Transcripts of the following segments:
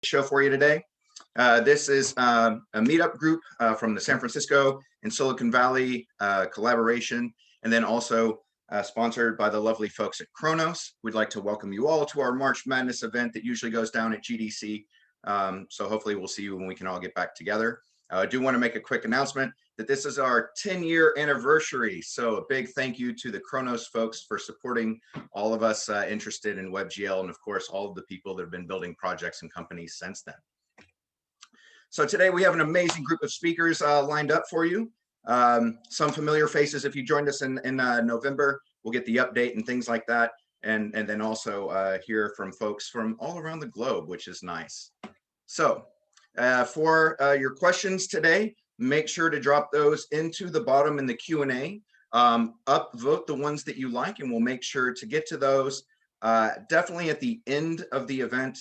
show for you today. This is a meetup group from the San Francisco and Silicon Valley collaboration, and then also sponsored by the lovely folks at Khronos. We'd like to welcome you all to our March Madness event that usually goes down at GDC. So hopefully we'll see you when we can all get back together. I do want to make a quick announcement that this is our 10-year anniversary. So a big thank you to the Khronos folks for supporting all of us interested in WebGL, and of course, all of the people that have been building projects and companies since then. So today we have an amazing group of speakers lined up for you. Some familiar faces if you joined us in November. We'll get the update and things like that. And then also hear from folks from all around the globe, which is nice. So for your questions today, make sure to drop those into the bottom in the Q&A. Upvote the ones that you like, and we'll make sure to get to those definitely at the end of the event.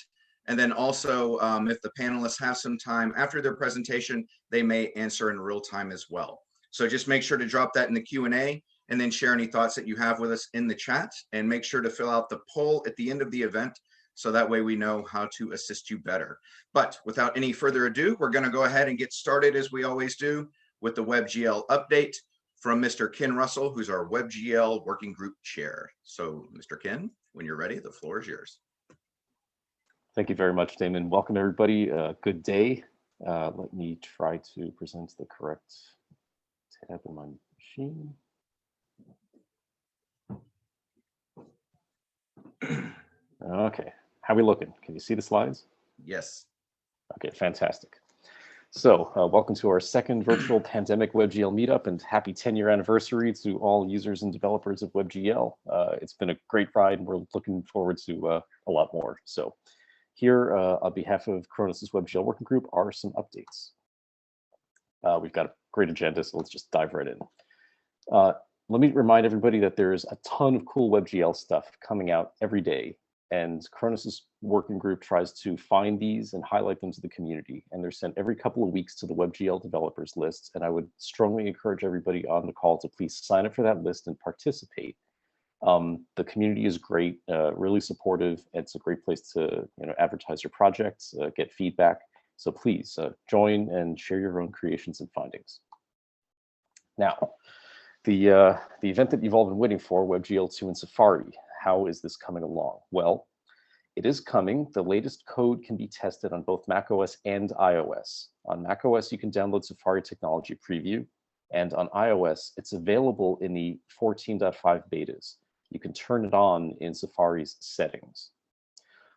And then also, if the panelists have some time after their presentation, they may answer in real time as well. So just make sure to drop that in the Q&A and then share any thoughts that you have with us in the chat, and make sure to fill out the poll at the end of the event, so that way we know how to assist you better. But without any further ado, we're going to go ahead and get started as we always do with the WebGL update from Mr. Ken Russell, who's our WebGL Working Group Chair. So Mr. Ken, when you're ready, the floor is yours. Thank you very much, Damon. Welcome, everybody. Good day. Let me try to present the correct tab on my machine. Okay, how are we looking? Can you see the slides? Yes. Okay, fantastic. So welcome to our second virtual pandemic WebGL meetup, and happy 10-year anniversary to all users and developers of WebGL. It's been a great ride, and we're looking forward to a lot more. So here, on behalf of Khronos' WebGL Working Group, are some updates. We've got a great agenda, so let's just dive right in. Let me remind everybody that there's a ton of cool WebGL stuff coming out every day, and Khronos' working group tries to find these and highlight them to the community, and they're sent every couple of weeks to the WebGL developers list, and I would strongly encourage everybody on the call to please sign up for that list and participate. The community is great, really supportive. It's a great place to advertise your projects, get feedback, so please join and share your own creations and findings. Now, the event that you've all been waiting for, WebGL 2 in Safari. How is this coming along? Well, it is coming. The latest code can be tested on both macOS and iOS. On macOS, you can download Safari Technology Preview, and on iOS, it's available in the 14.5 betas. You can turn it on in Safari's settings.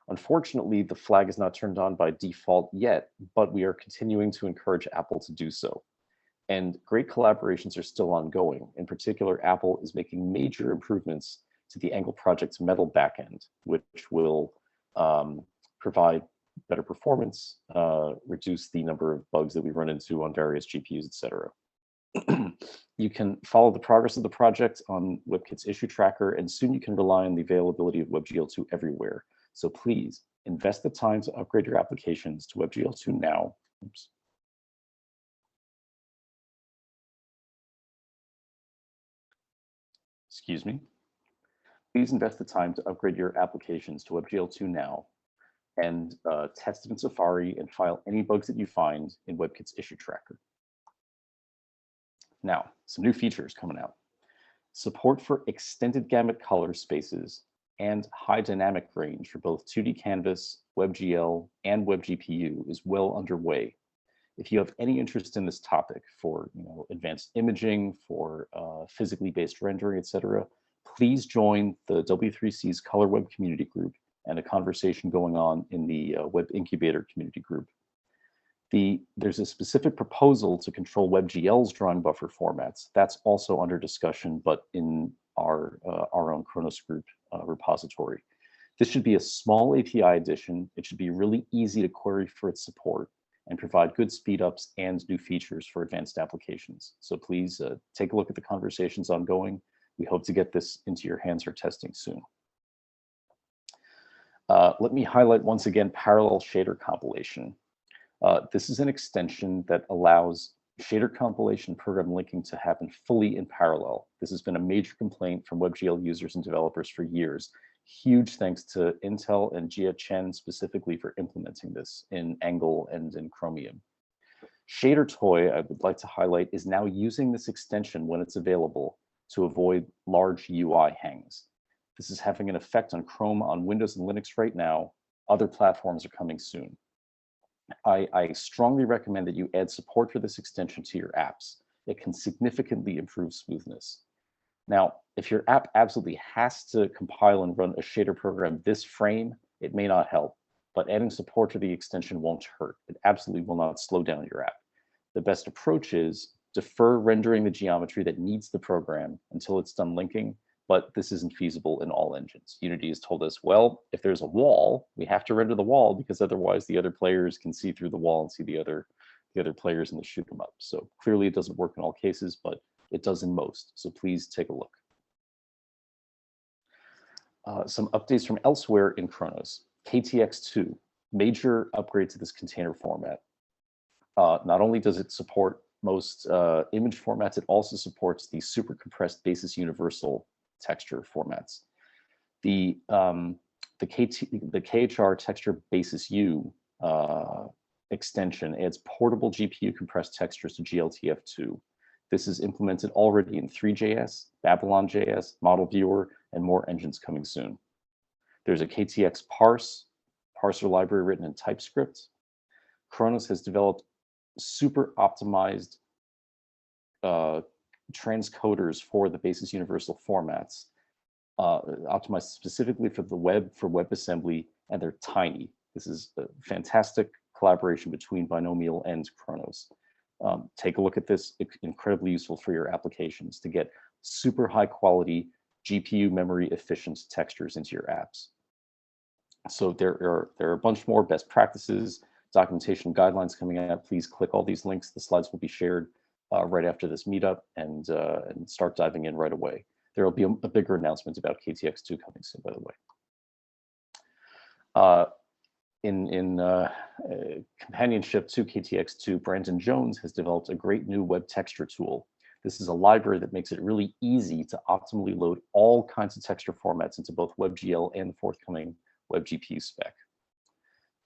Unfortunately, the flag is not turned on by default yet, but we are continuing to encourage Apple to do so. And great collaborations are still ongoing. In particular, Apple is making major improvements to the Angle project's Metal backend, which will provide better performance, reduce the number of bugs that we run into on various GPUs, etc. You can follow the progress of the project on WebKit's issue tracker, and soon you can rely on the availability of WebGL 2 everywhere. So please invest the time to upgrade your applications to WebGL 2 now. Oops. Excuse me. Please invest the time to upgrade your applications to WebGL 2 now, and test it in Safari and file any bugs that you find in WebKit's issue tracker. Now, some new features coming out. Support for extended gamut color spaces and high dynamic range for both 2D Canvas, WebGL, and WebGPU is well underway. If you have any interest in this topic for advanced imaging, for physically based rendering, etc., please join the W3C's Color Web community group and a conversation going on in the Web Incubator community group. There's a specific proposal to control WebGL's drawing buffer formats. That's also under discussion, but in our own Khronos Group repository. This should be a small API addition. It should be really easy to query for its support and provide good speedups and new features for advanced applications. So please take a look at the conversations ongoing. We hope to get this into your hands for testing soon. Let me highlight once again parallel shader compilation. This is an extension that allows shader compilation program linking to happen fully in parallel. This has been a major complaint from WebGL users and developers for years, Huge thanks to Intel and Jia Chen specifically for implementing this in Angle and in Chromium. Shader Toy, I would like to highlight, is now using this extension when it's available to avoid large UI hangs. This is having an effect on Chrome on Windows and Linux right now. Other platforms are coming soon. I strongly recommend that you add support for this extension to your apps. It can significantly improve smoothness. Now, if your app absolutely has to compile and run a shader program this frame, it may not help, but adding support to the extension won't hurt. It absolutely will not slow down your app. The best approach is defer rendering the geometry that needs the program until it's done linking, but this isn't feasible in all engines. Unity has told us, well, if there's a wall, we have to render the wall because otherwise the other players can see through the wall and see the other players and shoot them up. So clearly it doesn't work in all cases, but it does in most. So please take a look. Some updates from elsewhere in Khronos. KTX2, major upgrade to this container format. Not only does it support most image formats, it also supports the super compressed basis universal texture formats. The KHR texture basis U extension adds portable GPU compressed textures to GLTF2. This is implemented already in 3.js, Babylon.js, Model Viewer, and more engines coming soon. There's a KTX parser library written in TypeScript. Khronos has developed super optimized transcoders for the basis universal formats, optimized specifically for the web, for WebAssembly, and they're tiny. This is a fantastic collaboration between Binomial and Khronos. Take a look at this. It's incredibly useful for your applications to get super high quality GPU memory efficient textures into your apps. So there are a bunch more best practices, documentation guidelines coming out. Please click all these links. The slides will be shared right after this meetup, and start diving in right away. There will be a bigger announcement about KTX2 coming soon, by the way. In companionship to KTX2, Brandon Jones has developed a great new web texture tool. This is a library that makes it really easy to optimally load all kinds of texture formats into both WebGL and the forthcoming WebGPU spec.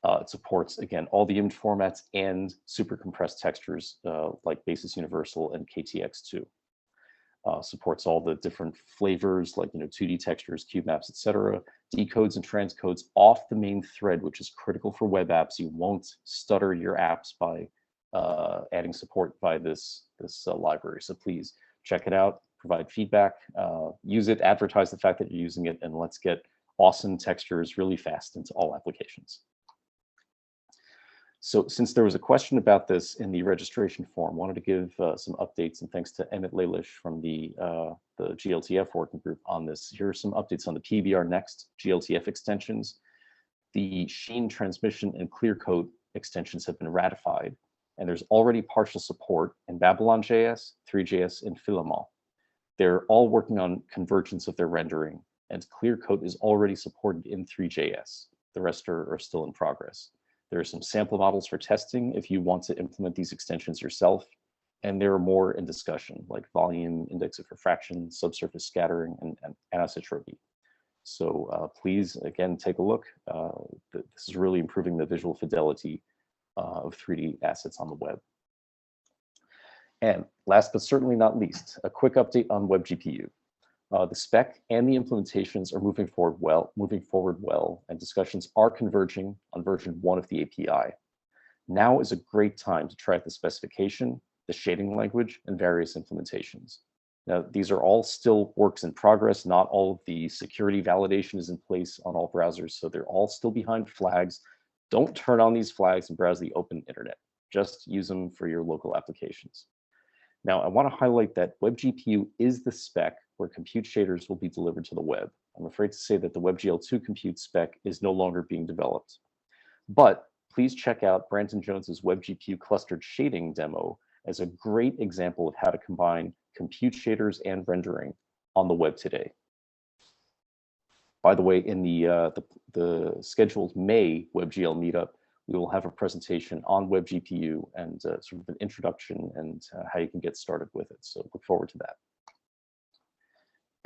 It supports, again, all the image formats and super compressed textures like Basis Universal and KTX2. Supports all the different flavors like 2D textures, cube maps, etc. Decodes and transcodes off the main thread, which is critical for web apps. You won't stutter your apps by adding support by this library. So please check it out, provide feedback, use it, advertise the fact that you're using it, and let's get awesome textures really fast into all applications. So since there was a question about this in the registration form, wanted to give some updates, and thanks to Emmett Lalish from the GLTF working group on this. Here are some updates on the PBR Next GLTF extensions. The Sheen transmission and clear code extensions have been ratified, and there's already partial support in Babylon.js, 3.js, and Filament. They're all working on convergence of their rendering, and clear code is already supported in 3.js. The rest are still in progress. There are some sample models for testing if you want to implement these extensions yourself, and there are more in discussion, like volume, index of refraction, subsurface scattering, and anisotropy. So please, again, take a look. This is really improving the visual fidelity of 3D assets on the web. And last but certainly not least, a quick update on WebGPU. The spec and the implementations are moving forward well, and discussions are converging on version 1 of the API. Now is a great time to try out the specification, the shading language, and various implementations. Now, these are all still works in progress. Not all of the security validation is in place on all browsers, so they're all still behind flags. Don't turn on these flags and browse the open internet. Just use them for your local applications. Now, I want to highlight that WebGPU is the spec where compute shaders will be delivered to the web. I'm afraid to say that the WebGL2 compute spec is no longer being developed. But please check out Brandon Jones's WebGPU clustered shading demo as a great example of how to combine compute shaders and rendering on the web today. By the way, in the scheduled May WebGL Meetup, we will have a presentation on WebGPU and sort of an introduction and how you can get started with it. So look forward to that.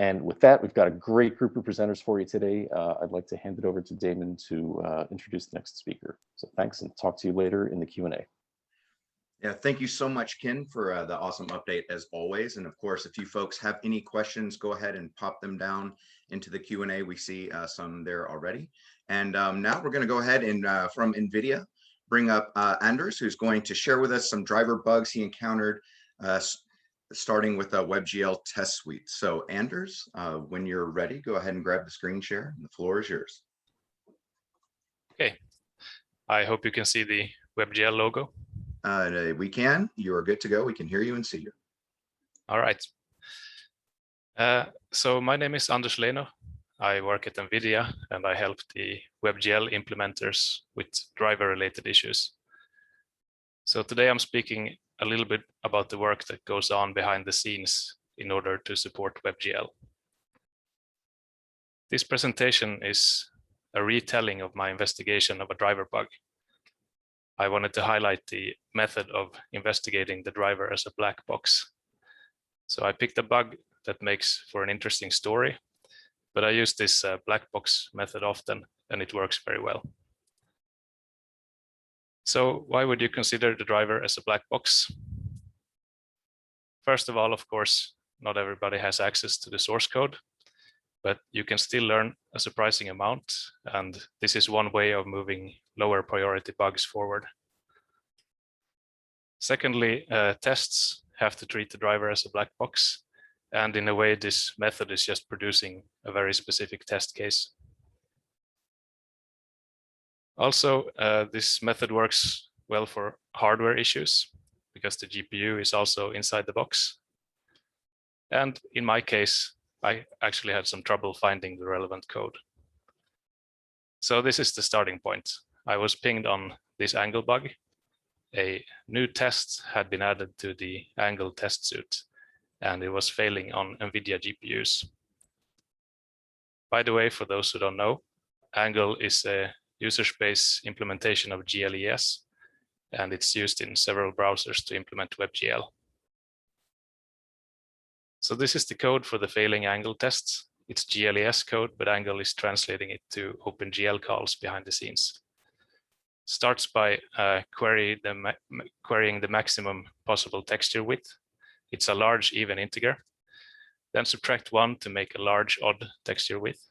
And with that, we've got a great group of presenters for you today. I'd like to hand it over to Damon to introduce the next speaker. So thanks, and talk to you later in the Q&A. Yeah, thank you so much, Ken, for the awesome update as always. And of course, if you folks have any questions, go ahead and pop them down into the Q&A. We see some there already. And now we're going to go ahead and from NVIDIA, bring up Anders, who's going to share with us some driver bugs he encountered starting with a WebGL test suite. So Anders, when you're ready, go ahead and grab the screen share. The floor is yours. Okay, I hope you can see the WebGL logo. We can. You are good to go. We can hear you and see you. All right. So my name is Anders Leno. I work at NVIDIA and I help the WebGL implementers with driver-related issues. So today I'm speaking a little bit about the work that goes on behind the scenes in order to support WebGL. This presentation is a retelling of my investigation of a driver bug. I wanted to highlight the method of investigating the driver as a black box. So I picked a bug that makes for an interesting story, but I use this black box method often and it works very well. So why would you consider the driver as a black box? First of all, of course, not everybody has access to the source code, but you can still learn a surprising amount. And this is one way of moving lower priority bugs forward. Secondly, tests have to treat the driver as a black box. And in a way, this method is just producing a very specific test case. Also, this method works well for hardware issues because the GPU is also inside the box. And in my case, I actually had some trouble finding the relevant code. So this is the starting point. I was pinged on this angle bug. A new test had been added to the angle test suite, and it was failing on NVIDIA GPUs. By the way, for those who don't know, Angle is a user space implementation of GLES, and it's used in several browsers to implement WebGL. So this is the code for the failing Angle tests. It's GLES code, but Angle is translating it to OpenGL calls behind the scenes. Starts by querying the maximum possible texture width. It's a large even integer. Then subtract 1 to make a large odd texture width.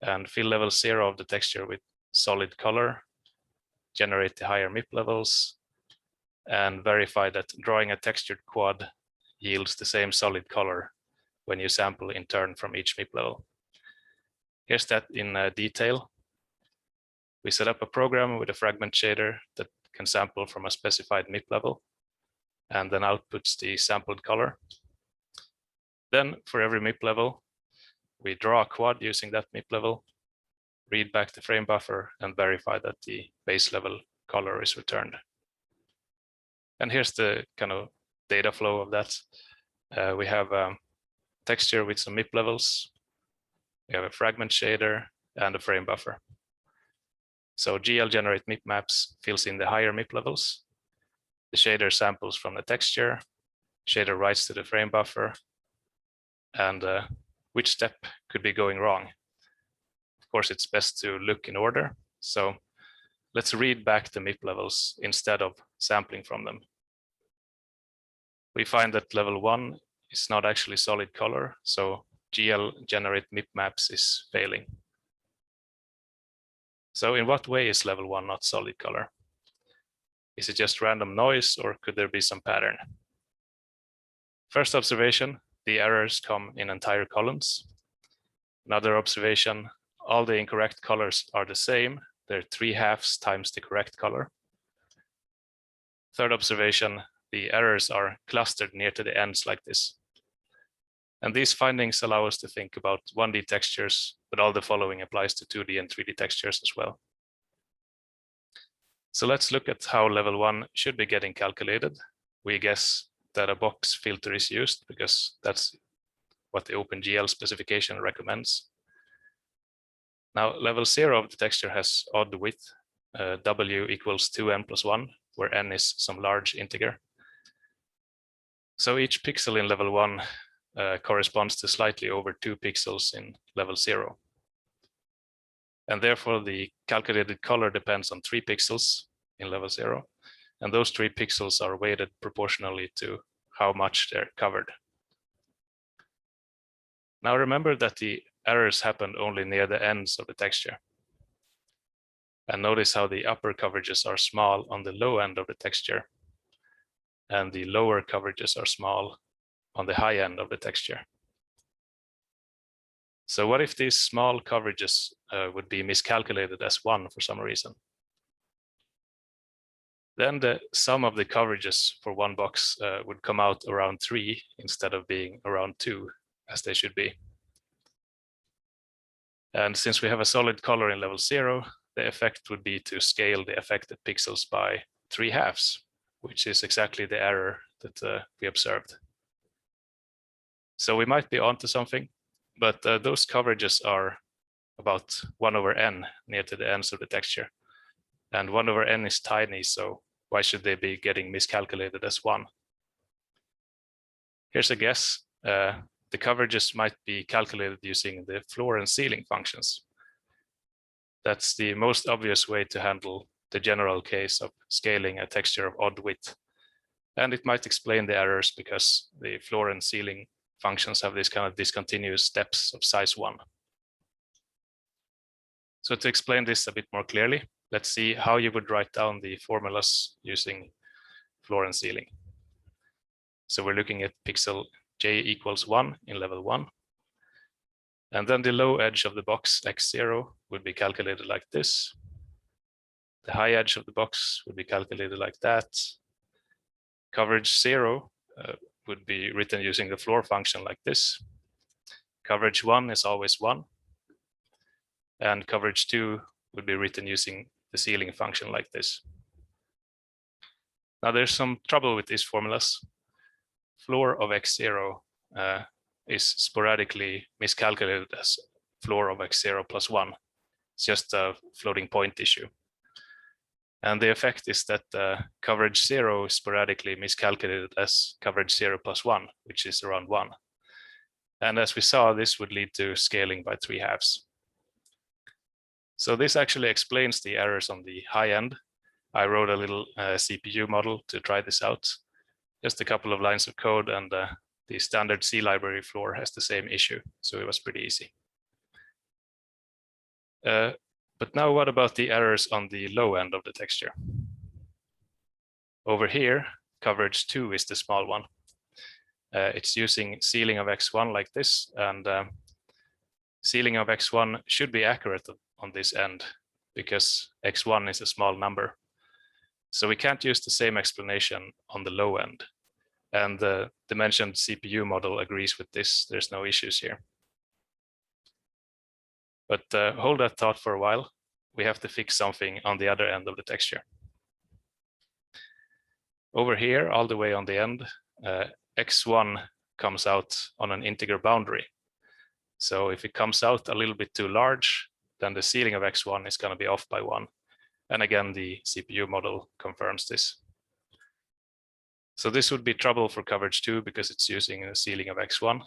And fill level 0 of the texture with solid color. Generate the higher MIP levels. And verify that drawing a textured quad yields the same solid color when you sample in turn from each MIP level. Here's that in detail. We set up a program with a fragment shader that can sample from a specified MIP level and then outputs the sampled color. Then for every MIP level, we draw a quad using that MIP level, read back the frame buffer and verify that the base level color is returned. And here's the kind of data flow of that. We have a texture with some MIP levels. We have a fragment shader and a frame buffer. So GL generate MIP maps fills in the higher MIP levels. The shader samples from the texture. Shader writes to the frame buffer. And which step could be going wrong? Of course, it's best to look in order. So let's read back the MIP levels instead of sampling from them. We find that level 1 is not actually solid color. So GL generate MIP maps is failing. So in what way is level 1 not solid color? Is it just random noise or could there be some pattern? First observation, the errors come in entire columns. Another observation, all the incorrect colors are the same. They're 3/2 times the correct color. Third observation, the errors are clustered near to the ends like this. And these findings allow us to think about 1D textures, but all the following applies to 2D and 3D textures as well. So let's look at how level 1 should be getting calculated. We guess that a box filter is used because that's what the OpenGL specification recommends. Now, level 0 of the texture has odd width, W equals 2n+1, where n is some large integer. So each pixel in level 1 corresponds to slightly over 2 pixels in level 0. And therefore, the calculated color depends on 3 pixels in level 0. And those 3 pixels are weighted proportionally to how much they're covered. Now remember that the errors happened only near the ends of the texture. And notice how the upper coverages are small on the low end of the texture, and the lower coverages are small on the high end of the texture. So what if these small coverages would be miscalculated as 1 for some reason? Then the sum of the coverages for one box would come out around 3 instead of being around 2, as they should be. And since we have a solid color in level 0, the effect would be to scale the affected pixels by 3/2, which is exactly the error that we observed. So we might be onto something, but those coverages are about 1/n near to the ends of the texture. And 1/n is tiny, so why should they be getting miscalculated as 1? Here's a guess. The coverages might be calculated using the floor and ceiling functions. That's the most obvious way to handle the general case of scaling a texture of odd width. And it might explain the errors because the floor and ceiling functions have these kind of discontinuous steps of size 1. So to explain this a bit more clearly, let's see how you would write down the formulas using floor and ceiling. So we're looking at pixel j equals 1 in level 1. And then the low edge of the box x0 would be calculated like this. The high edge of the box would be calculated like that. Coverage 0 would be written using the floor function like this. Coverage 1 is always 1. And coverage 2 would be written using the ceiling function like this. Now there's some trouble with these formulas. Floor of x0 is sporadically miscalculated as floor of x0 plus 1. It's just a floating point issue. And the effect is that coverage 0 is sporadically miscalculated as coverage 0 plus 1, which is around 1. And as we saw, this would lead to scaling by 3/2. So this actually explains the errors on the high end. I wrote a little CPU model to try this out. Just a couple of lines of code, and the standard C library floor has the same issue. So it was pretty easy. But now what about the errors on the low end of the texture? Over here, coverage 2 is the small one. It's using ceiling of x1 like this, and ceiling of x1 should be accurate on this end because x1 is a small number. So we can't use the same explanation on the low end. And the mentioned CPU model agrees with this. There's no issues here. But hold that thought for a while. We have to fix something on the other end of the texture. Over here, all the way on the end, x1 comes out on an integer boundary. So if it comes out a little bit too large, then the ceiling of x1 is going to be off by 1. And again, the CPU model confirms this. So this would be trouble for coverage 2 because it's using a ceiling of x1.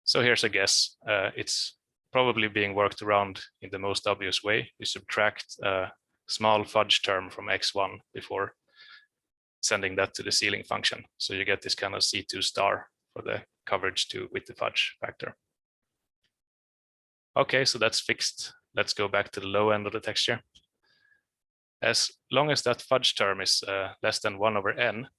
So here's a guess. It's probably being worked around in the most obvious way. You subtract a small fudge term from x1 before sending that to the ceiling function. So you get this kind of C2 star for the coverage 2 with the fudge factor. Okay, so that's fixed. Let's go back to the low end of the texture. As long as that fudge term is less than 1/n,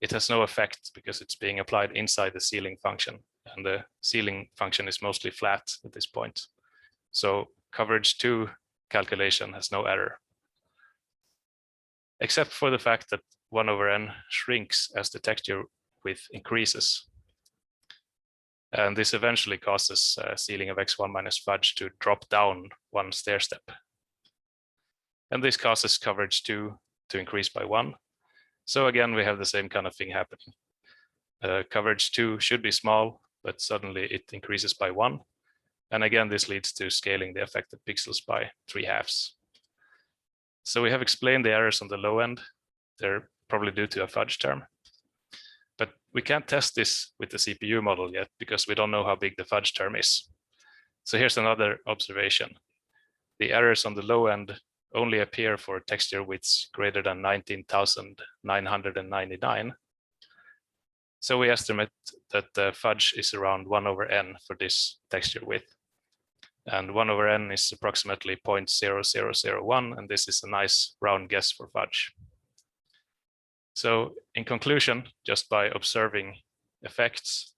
it has no effect because it's being applied inside the ceiling function. And the ceiling function is mostly flat at this point. So coverage 2 calculation has no error. Except for the fact that 1/n shrinks as the texture width increases. And this eventually causes ceiling of x1 minus fudge to drop down one stair step. And this causes coverage 2 to increase by 1. So again, we have the same kind of thing happening. Coverage 2 should be small, but suddenly it increases by 1. And again, this leads to scaling the affected pixels by 3/2. So we have explained the errors on the low end. They're probably due to a fudge term. But We can't test this with the CPU model yet because we don't know how big the fudge term is. So here's another observation. The errors on the low end only appear for texture widths greater than 19,999. So we estimate that the fudge is around 1/n for this texture width. And 1/n is approximately 0.0001, and this is a nice round guess for fudge. So in conclusion, just by observing effects,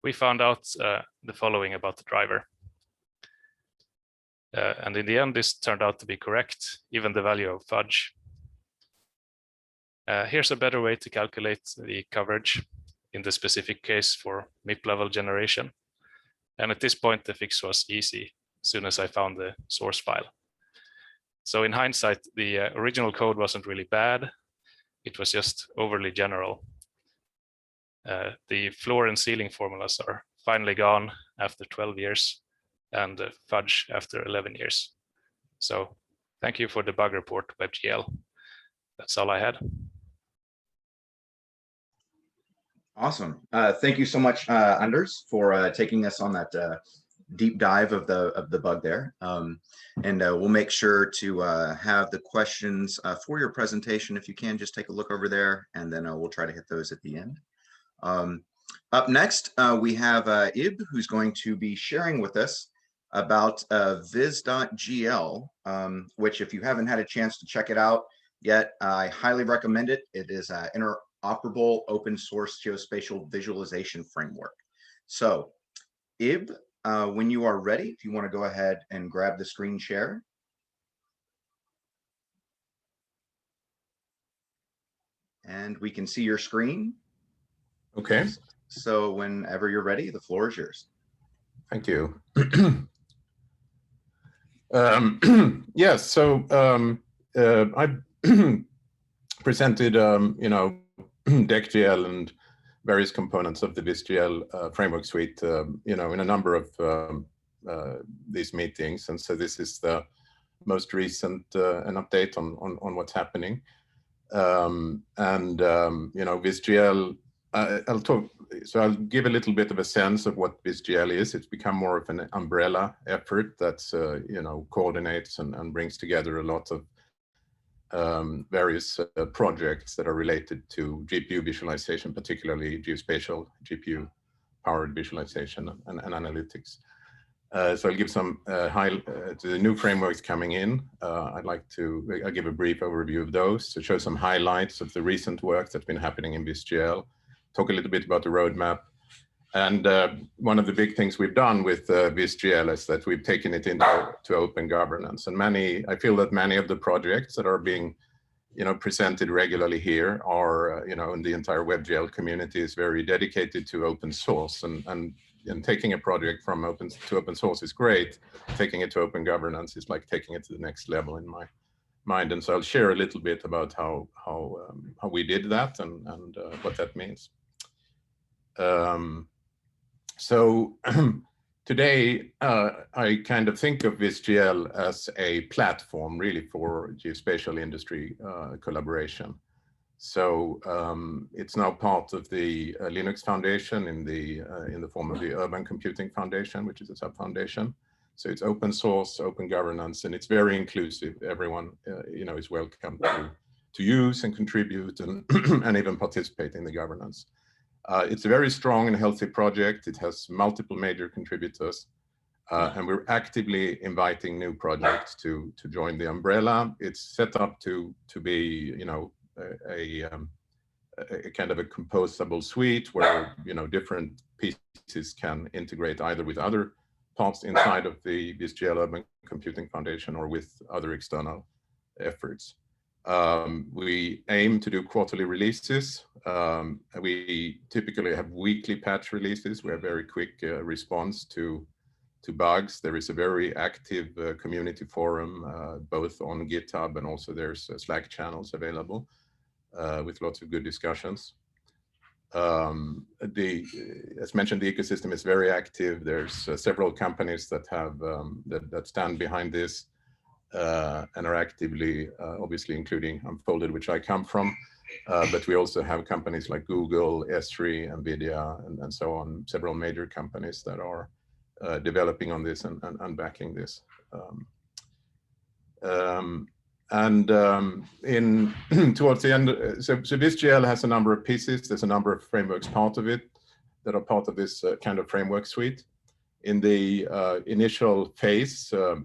we found out the following about the driver. And in the end, this turned out to be correct, even the value of fudge. Here's a better way to calculate the coverage in the specific case for MIP level generation. And at this point, the fix was easy as soon as I found the source file. So in hindsight, the original code wasn't really bad. It was just overly general. The floor and ceiling formulas are finally gone after 12 years and fudge after 11 years. So thank you for the bug report, WebGL. That's all I had. Awesome. Thank you so much, Anders, for taking us on that deep dive of the bug there. And we'll make sure to have the questions for your presentation. If you can, just take a look over there, and then we'll try to hit those at the end. Up next, we have Ib, who's going to be sharing with us about vis.gl, which, if you haven't had a chance to check it out yet, I highly recommend it. It is an interoperable open source geospatial visualization framework. So Ib, when you are ready, if you want to go ahead and grab the screen share. And we can see your screen. Okay. So whenever you're ready, the floor is yours. Thank you. Yes, so I presented, deck.gl and various components of the vis.gl framework suite, in a number of these meetings. And so this is the most recent an update on what's happening. vis.gl, I'll give a little bit of a sense of what vis.gl is. It's become more of an umbrella effort that's, coordinates and brings together a lot of various projects that are related to GPU visualization, particularly geospatial GPU powered visualization and analytics. So I'll give some to the new frameworks coming in. I'll give a brief overview of those to show some highlights of the recent work that's been happening in vis.gl, talk a little bit about the roadmap. And one of the big things we've done with vis.gl is that we've taken it into open governance. And I feel that many of the projects that are being presented regularly here are, in the entire WebGL community is very dedicated to open source. And taking a project from open source is great. Taking it to open governance is like taking it to the next level in my mind. And so I'll share a little bit about how we did that and what that means. So today, I kind of think of vis.gl as a platform really for geospatial industry collaboration. So it's now part of the Linux Foundation in the form of the Urban Computing Foundation, which is a sub-foundation. So it's open source, open governance, and it's very inclusive. Everyone, is welcome to use and contribute and, and even participate in the governance. It's a very strong and healthy project. It has multiple major contributors, and we're actively inviting new projects to join the umbrella. It's set up to be, a kind of a composable suite where, different pieces can integrate either with other parts inside of the vis.gl Urban Computing Foundation or with other external efforts. We aim to do quarterly releases. We typically have weekly patch releases. We have very quick response to bugs. There is a very active community forum, both on GitHub, and also there's Slack channels available with lots of good discussions. As mentioned, the ecosystem is very active. There's several companies that have that stand behind this. and are actively, obviously including Unfolded, which I come from, but we also have companies like Google, Esri, NVIDIA, and so on, several major companies that are developing on this and backing this. In towards the end, so vis.gl has a number of pieces. There's a number of frameworks part of it that are part of this kind of framework suite. In the initial phase, a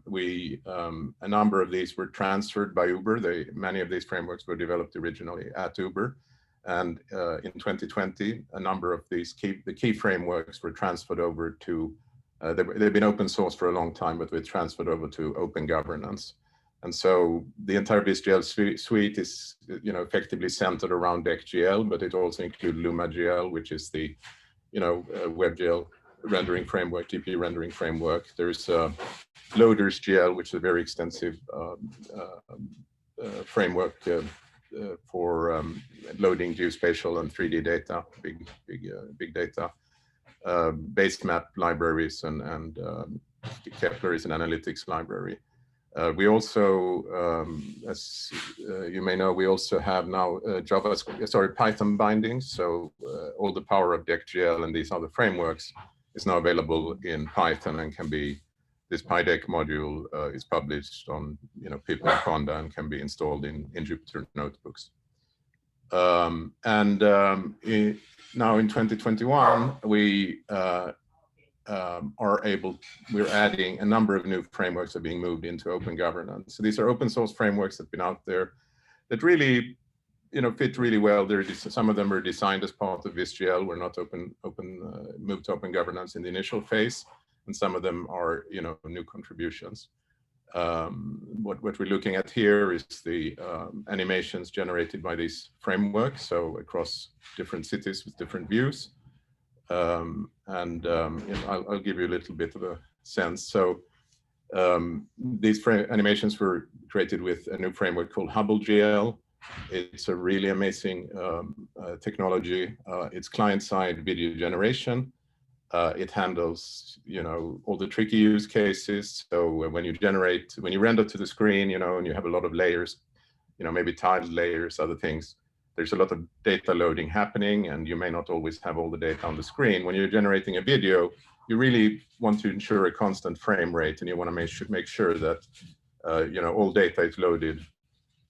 number of these were transferred by Uber. Many of these frameworks were developed originally at Uber. And in 2020, a number of these key frameworks were transferred over to, they've been open source for a long time, but were transferred over to open governance. And so the entire vis.gl suite is, effectively centered around deck.gl, but it also includes LumaGL, which is the, WebGL rendering framework, GPU rendering framework. There's Loaders.gl, which is a very extensive framework for loading geospatial and 3D data, big data, base map libraries, and Kepler is an analytics library. We also, as you may know, we also have now Python bindings. So all the power of deck.gl and these other frameworks is now available in Python and can be, this PyDeck module is published on, pip and Conda and can be installed in Jupyter notebooks. Now in 2021, we're adding a number of new frameworks that are being moved into open governance. So these are open source frameworks that have been out there that really, fit really well. Some of them are designed as part of vis.gl. We're not moved to open governance in the initial phase, and some of them are, new contributions. What we're looking at here is the animations generated by these frameworks, so across different cities with different views. I'll give you a little bit of a sense. So these animations were created with a new framework called HubbleGL. It's a really amazing technology. It's client-side video generation. It handles, all the tricky use cases. So when you render to the screen, and you have a lot of layers, maybe tiled layers, other things, there's a lot of data loading happening, and you may not always have all the data on the screen. When you're generating a video, you really want to ensure a constant frame rate, and you want to make sure that all data is loaded.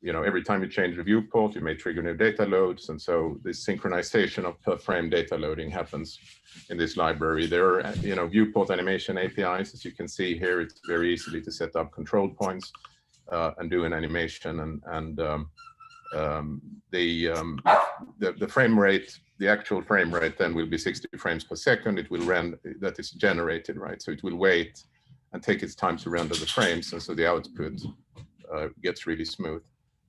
Every time you change the viewport, you may trigger new data loads, and so this synchronization of per frame data loading happens in this library. There are viewport animation APIs, as you can see here. It's very easily to set up control points and do an animation, and the frame rate, the actual frame rate then will be 60 frames per second. It will render, that is generated, right? So it will wait and take its time to render the frames, and so the output gets really smooth.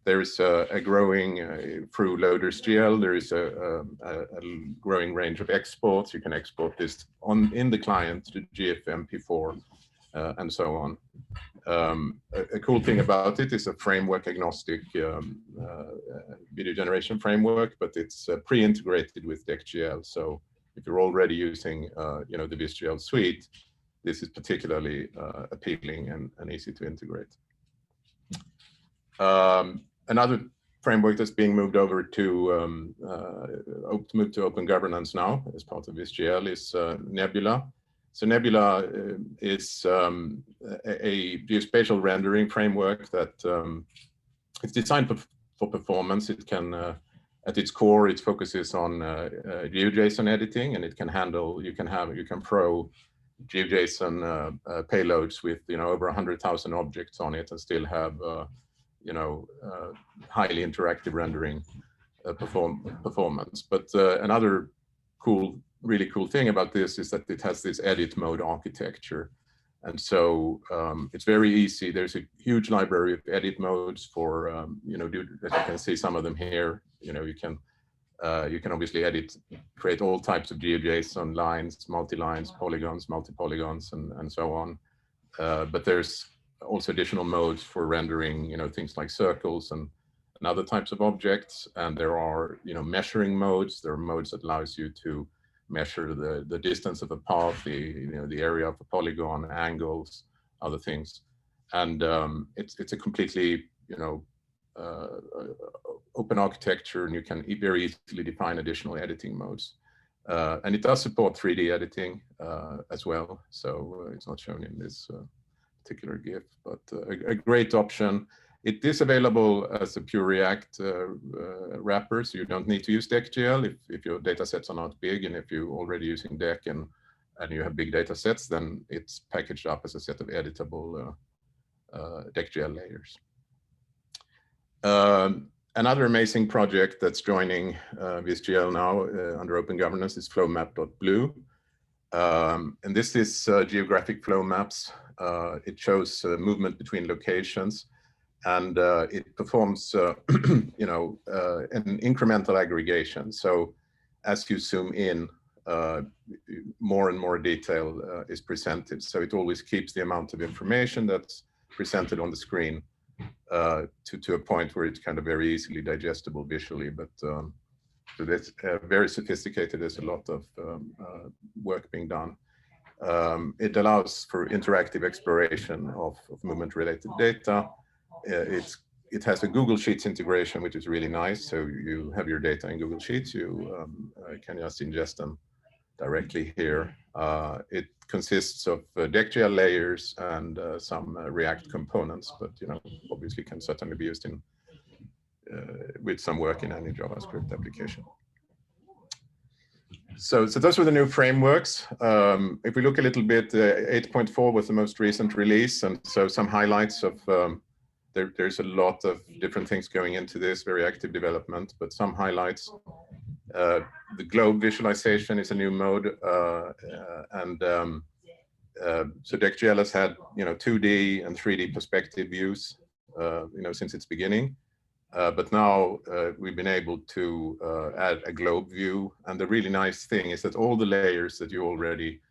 There is a growing, through Loaders.gl, there is a growing range of exports. You can export this in the client to GIF, MP4, and so on. A cool thing about it is a framework agnostic video generation framework, but it's pre-integrated with deck.gl. So if you're already using the vis.gl suite, this is particularly appealing and easy to integrate. Another framework that's being moved over to open governance now as part of vis.gl is Nebula. So Nebula is a geospatial rendering framework that it's designed for performance. It can, at its core, it focuses on GeoJSON editing, and it can handle. You can throw GeoJSON payloads with over 100,000 objects on it and still have highly interactive rendering performance. But another really cool thing about this is that it has this edit mode architecture. And so it's very easy. There's a huge library of edit modes for, as you can see some of them here. You can obviously create all types of GeoJSON lines, multi-lines, polygons, multi-polygons, and so on. But there's also additional modes for rendering, things like circles and other types of objects. And there are, measuring modes. There are modes that allows you to measure the distance of a path, the area of a polygon, angles, other things. And it's a completely, open architecture, and you can very easily define additional editing modes. And it does support 3D editing as well. So it's not shown in this particular GIF, but a great option. It is available as a pure React wrapper, so you don't need to use deck.gl if your data sets are not big, and if you're already using deck and you have big data sets, then it's packaged up as a set of editable deck.gl layers. Another amazing project that's joining vis.gl now under open governance is flowmap.blue. And this is geographic flow maps. It shows movement between locations, and it performs an incremental aggregation. So as you zoom in, more and more detail is presented. So it always keeps the amount of information that's presented on the screen to a point where it's kind of very easily digestible visually. But so that's very sophisticated. There's a lot of work being done. It allows for interactive exploration of movement-related data. It has a Google Sheets integration, which is really nice. So you have your data in Google Sheets. You can just ingest them directly here. It consists of deck.gl layers and some React components, but obviously can certainly be used in with some work in any JavaScript application. So those were the new frameworks. If we look a little bit, 8.4 was the most recent release, and so some highlights of there's a lot of different things going into this, very active development, but some highlights. The globe visualization is a new mode, so deck.gl has had 2D and 3D perspective views since its beginning, but now we've been able to add a globe view. And the really nice thing is that all the layers that you already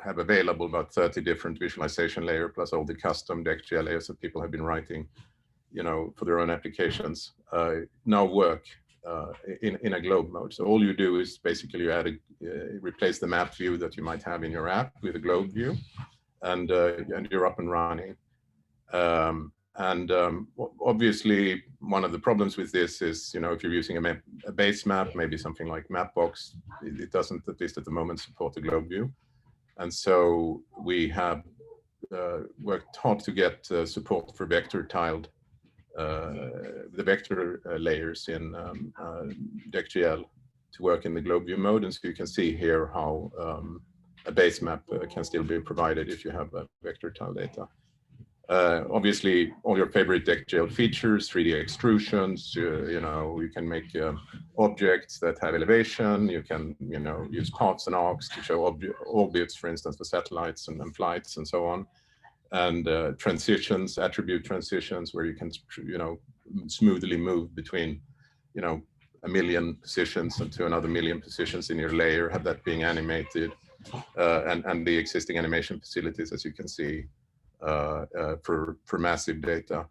have available, about 30 different visualization layers, plus all the custom deck.gl layers that people have been writing for their own applications, now work in a globe mode. So all you do is basically you replace the map view that you might have in your app with a globe view, and you're up and running. Obviously, one of the problems with this is, if you're using a base map, maybe something like Mapbox, it doesn't, at least at the moment, support the globe view. And so we have worked hard to get support for vector tiled the vector layers in deck.gl to work in the globe view mode. And so you can see here how a base map can still be provided if you have vector tile data. Obviously, all your favorite deck.gl features, 3D extrusions, you can make objects that have elevation. You can, use paths and arcs to show orbits, for instance, for satellites and flights and so on. And transitions, attribute transitions, where you can, smoothly move between, 1 million positions and to another 1 million positions in your layer, have that being animated, and the existing animation facilities, as you can see, for massive data,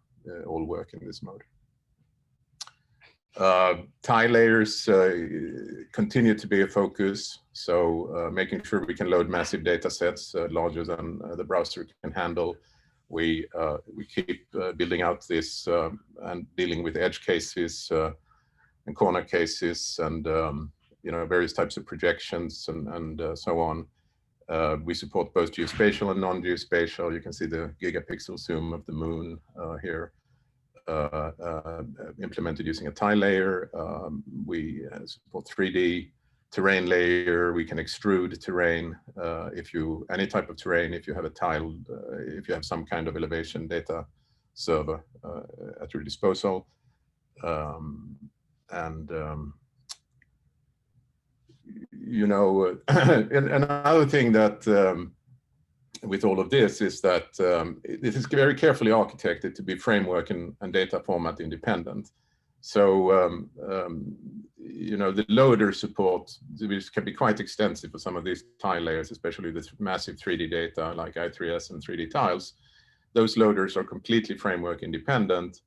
all work in this mode. Tile layers continue to be a focus. So making sure we can load massive data sets larger than the browser can handle. We keep building out this and dealing with edge cases and corner cases and various types of projections and so on. We support both geospatial and non-geospatial. You can see the gigapixel zoom of the moon here, implemented using a tile layer. We support 3D terrain layer. We can extrude terrain any type of terrain, if you have a tile, if you have some kind of elevation data server at your disposal. Another thing that with all of this is that it is very carefully architected to be framework and data format independent. So the loader support, which can be quite extensive for some of these tile layers, especially this massive 3D data like I3S and 3D tiles. Those loaders are completely framework independent.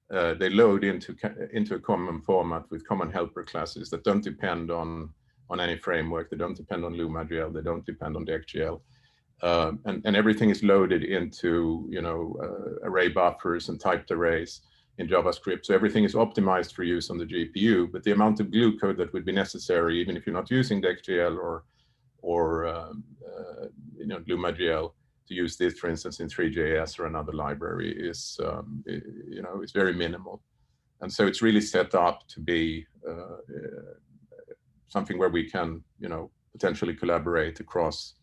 They load into a common format with common helper classes that don't depend on any framework. They don't depend on Luma.gl. They don't depend on deck.gl. And everything is loaded into, array buffers and typed arrays in JavaScript. So everything is optimized for use on the GPU, but the amount of glue code that would be necessary, even if you're not using deck.gl or GL to use this, for instance, in 3JS or another library, is is very minimal. And so it's really set up to be something where we can, potentially collaborate across,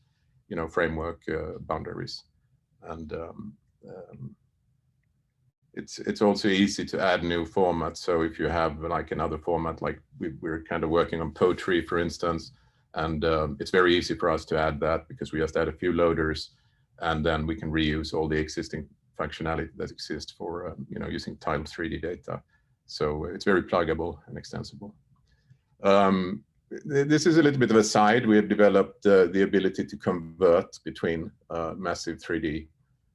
framework boundaries. And it's also easy to add new formats. So if you have like another format, like we're kind of working on poetry, for instance, and it's very easy for us to add that because we just add a few loaders, and then we can reuse all the existing functionality that exists for using tiled 3D data. So it's very pluggable and extensible. This is a little bit of a side. We have developed the ability to convert between massive 3D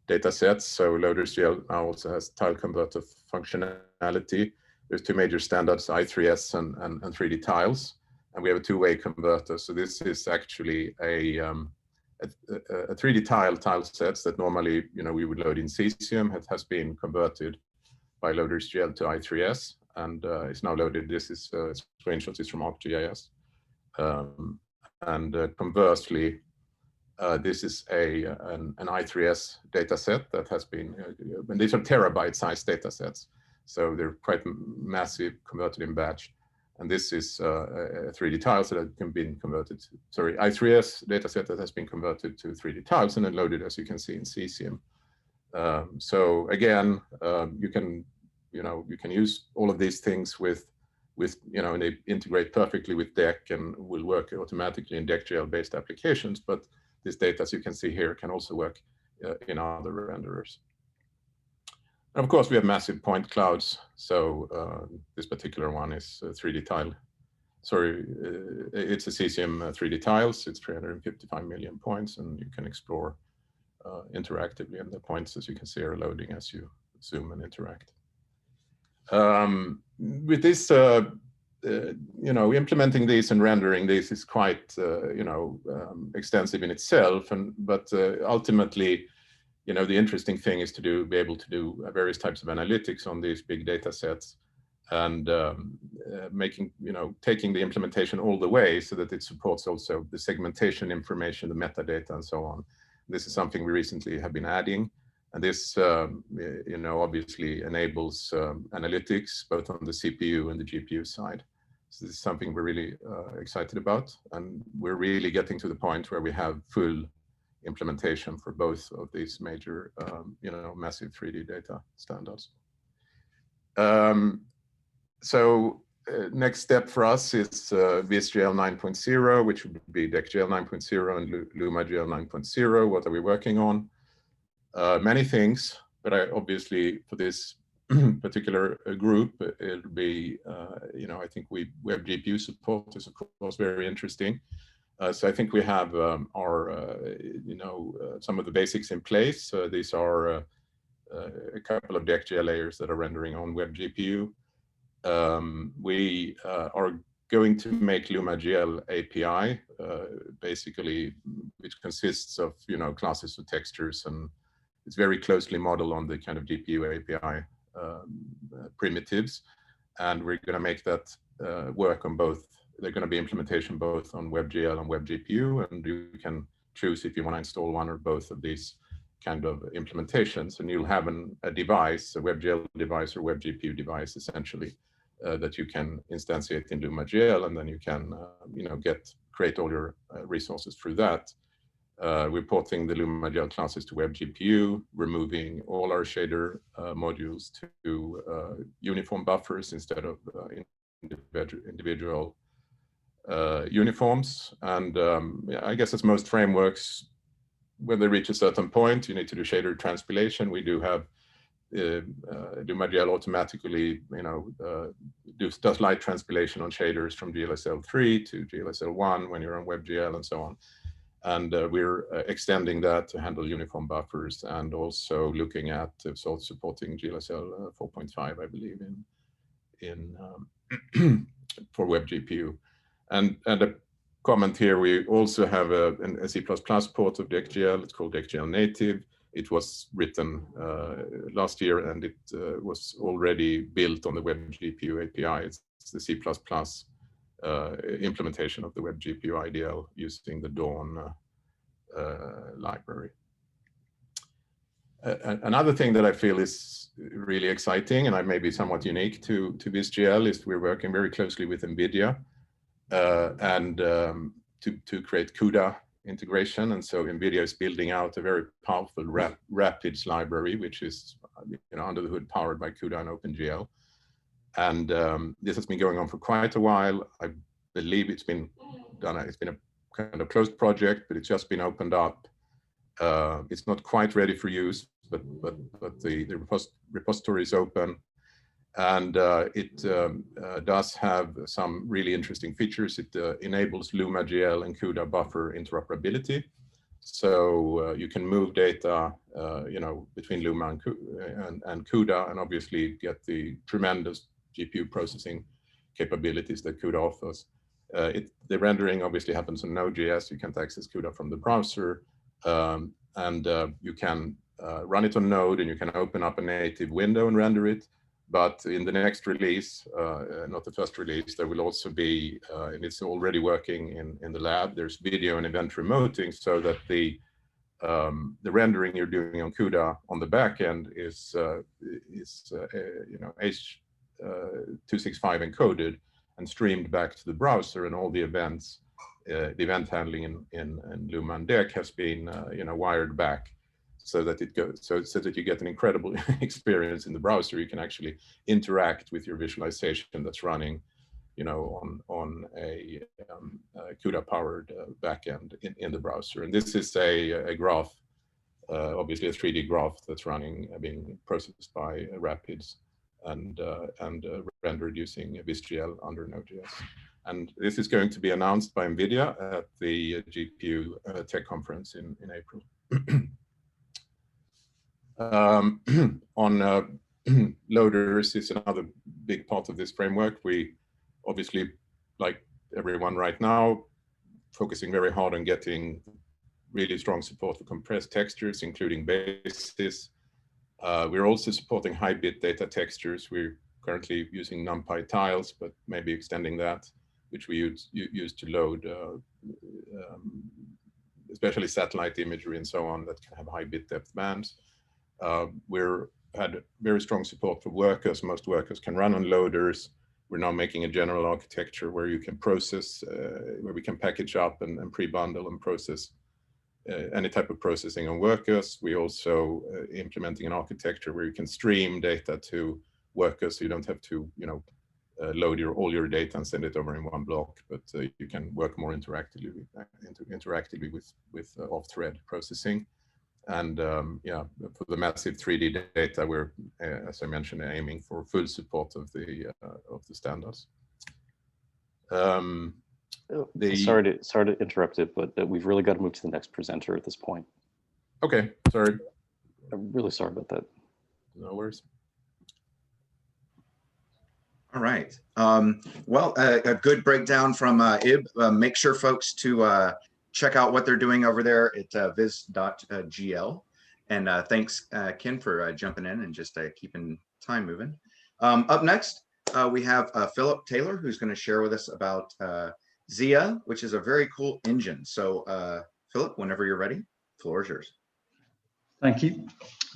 data sets. So loaders.gl now also has tile converter functionality. There's two major standards, I3S and 3D tiles, and we have a two-way converter. So this is actually a 3D tile sets that normally we would load in Cesium. It has been converted by loaders.gl to I3S, and it's now loaded. This is screenshots is from ArcGIS. Conversely, this is an I3S data set that has been, and these are terabyte-sized data sets, so they're quite massive, converted in batch. And this is a 3D tiles that can be converted, I3S data set that has been converted to 3D tiles and then loaded, as you can see, in Cesium. So again, you can use all of these things with and they integrate perfectly with Deck and will work automatically in deck.gl based applications. But this data, as you can see here, can also work in other renderers. And of course, we have massive point clouds. So this particular one is 3D tile. It's a Cesium 3D tiles. It's 355 million points, and you can explore interactively. And the points, as you can see, are loading as you zoom and interact. With this, implementing these and rendering this is quite, extensive in itself. But ultimately, the interesting thing is to be able to do various types of analytics on these big data sets, and taking the implementation all the way so that it supports also the segmentation information, the metadata, and so on. This is something we recently have been adding. And this, obviously enables analytics both on the CPU and the GPU side. So this is something we're really excited about. And we're really getting to the point where we have full implementation for both of these major, massive 3D data standards. Next step for us is vis.gl 9.0, which would be deck.gl 9.0 and LumaGL 9.0. What are we working on? Many things, but obviously for this particular group, it'll be, I think web GPU support is of course very interesting. So I think we have some of the basics in place. These are a couple of deck.gl layers that are rendering on web GPU. We are going to make LumaGL API, basically, which consists of classes of textures, and it's very closely modeled on the kind of GPU API primitives. And we're going to make that work on both. They're going to be implementation both on WebGL and WebGPU, and you can choose if you want to install one or both of these kind of implementations, and you'll have a device, a WebGL device or WebGPU device, essentially, that you can instantiate in LumaGL, and then you can, create all your resources through that. We're porting the LumaGL classes to WebGPU, removing all our shader modules to uniform buffers instead of individual uniforms. And I guess as most frameworks, when they reach a certain point, you need to do shader transpilation. We do have LumaGL automatically, does light transpilation on shaders from GLSL3 to GLSL1 when you're on WebGL and so on. And we're extending that to handle uniform buffers, and also looking at supporting GLSL 4.5, I believe, in for WebGPU. And comment here, we also have a C++ port of deck.gl. It's called deck.gl native. It was written last year, and it was already built on the WebGPU API. It's the C++ implementation of the WebGPU IDL using the Dawn library. Another thing that I feel is really exciting, and I may be somewhat unique to vis.gl, is we're working very closely with NVIDIA to create CUDA integration. And so NVIDIA is building out a very powerful Rapids library, which is under the hood powered by CUDA and OpenGL. And this has been going on for quite a while. I believe it's been done. It's been a kind of closed project, but it's just been opened up. It's not quite ready for use, but the repository is open, and it does have some really interesting features. It enables LumaGL and CUDA buffer interoperability, so you can move data, between Luma and CUDA, and obviously get the tremendous GPU processing capabilities that CUDA offers. The rendering obviously happens on Node.js. You can't access CUDA from the browser. And you can run it on Node, and you can open up a native window and render it. But in the next release, not the first release, there will also be, and it's already working in the lab, there's video and event remoting, so that the rendering you're doing on CUDA on the back end is H.265 encoded and streamed back to the browser, and all the events, the event handling in Luma and Deck has been wired back, so that it goes so that you get an incredible experience in the browser. You can actually interact with your visualization that's running, on a CUDA powered backend in the browser. And this is a graph, obviously a 3D graph that's running, being processed by Rapids and rendered using vis.gl under Node.js. And this is going to be announced by NVIDIA at the GPU Tech Conference in April. On loaders is another big part of this framework. We obviously, like everyone right now, focusing very hard on getting really strong support for compressed textures, including basis. We're also supporting high bit data textures. We're currently using NumPy tiles, but maybe extending that, which we use to load especially satellite imagery and so on that can have high bit depth bands. We're had very strong support for workers. Most workers can run on loaders. We're now making a general architecture where you can process, where we can package up and pre-bundle and process any type of processing on workers. We also implementing an architecture where you can stream data to workers, so you don't have to, load all your data and send it over in one block, but you can work more interactively with off-thread processing. And for the massive 3D data, we're, as I mentioned, aiming for full support of the standards. Sorry to interrupt it, but we've really got to move to the next presenter at this point. Okay, sorry. I'm really sorry about that. No worries. All right. Well, a good breakdown from Ib. Make sure folks to check out what they're doing over there at vis.gl. And thanks, Ken, for jumping in and just keeping time moving. Up next, we have Philip Taylor, who's going to share with us about Zia, which is a very cool engine. So Philip, whenever you're ready, the floor is yours. Thank you.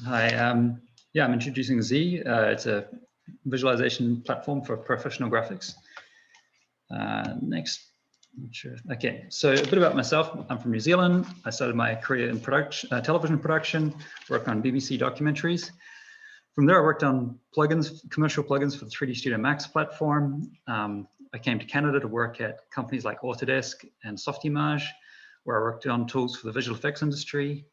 Hi. I'm introducing Z. It's a visualization platform for professional graphics. Next. Sure. Okay, so a bit about myself. I'm from New Zealand. I started my career in television production, worked on BBC documentaries. From there, I worked on plugins, commercial plugins for the 3D Studio Max platform. I came to Canada to work at companies like Autodesk and Softimage, where I worked on tools for the visual effects industry.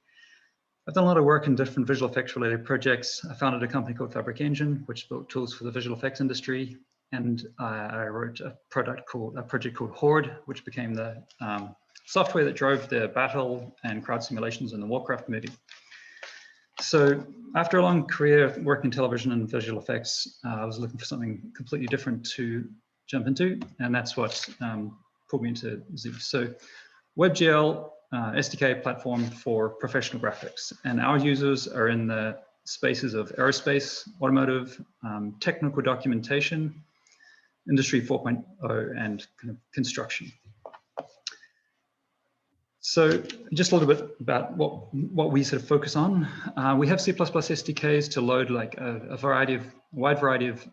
I've done a lot of work in different visual effects related projects. I founded a company called Fabric Engine, which built tools for the visual effects industry. And I wrote a project called Horde, which became the software that drove the battle and crowd simulations in the Warcraft movie. So after a long career working in television and visual effects, I was looking for something completely different to jump into. And that's what pulled me into Z. So WebGL SDK platform for professional graphics, and our users are in the spaces of aerospace, automotive, technical documentation, Industry 4.0, and kind of construction. So just a little bit about what we sort of focus on. We have C++ SDKs to load like a wide variety of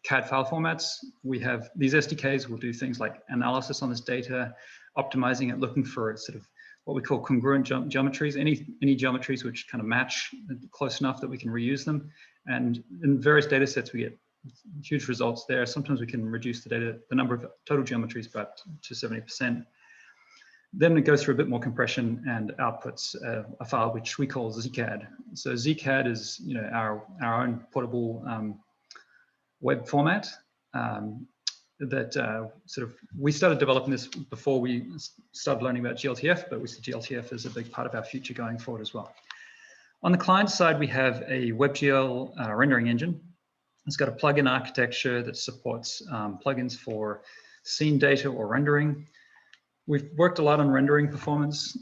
CAD file formats. We have these SDKs will do things like analysis on this data, optimizing it, looking for sort of what we call congruent geometries, any geometries which kind of match close enough that we can reuse them. And in various data sets, we get huge results there. Sometimes we can reduce the number of total geometries back to 70%. Then it goes through a bit more compression and outputs a file which we call zcad. So zcad is our own portable web format that sort of, we started developing this before we started learning about GLTF, but we see GLTF as a big part of our future going forward as well. On the client side, we have a WebGL rendering engine. It's got a plugin architecture that supports plugins for scene data or rendering. We've worked a lot on rendering performance,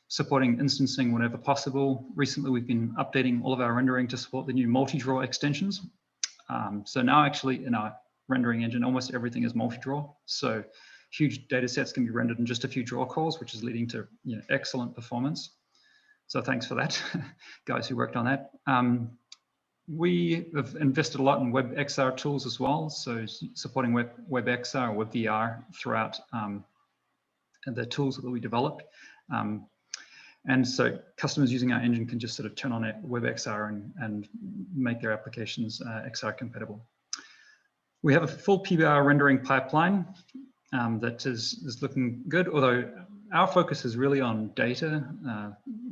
supporting instancing whenever possible. Recently, we've been updating all of our rendering to support the new multi-draw extensions. So now actually in our rendering engine, almost everything is multi-draw. So huge data sets can be rendered in just a few draw calls, which is leading to excellent performance. So thanks for that, guys who worked on that. We have invested a lot in WebXR tools as well. So supporting WebXR or WebVR throughout the tools that we developed. And so customers using our engine can just sort of turn on it WebXR and make their applications XR compatible. We have a full PBR rendering pipeline that is looking good, although our focus is really on data.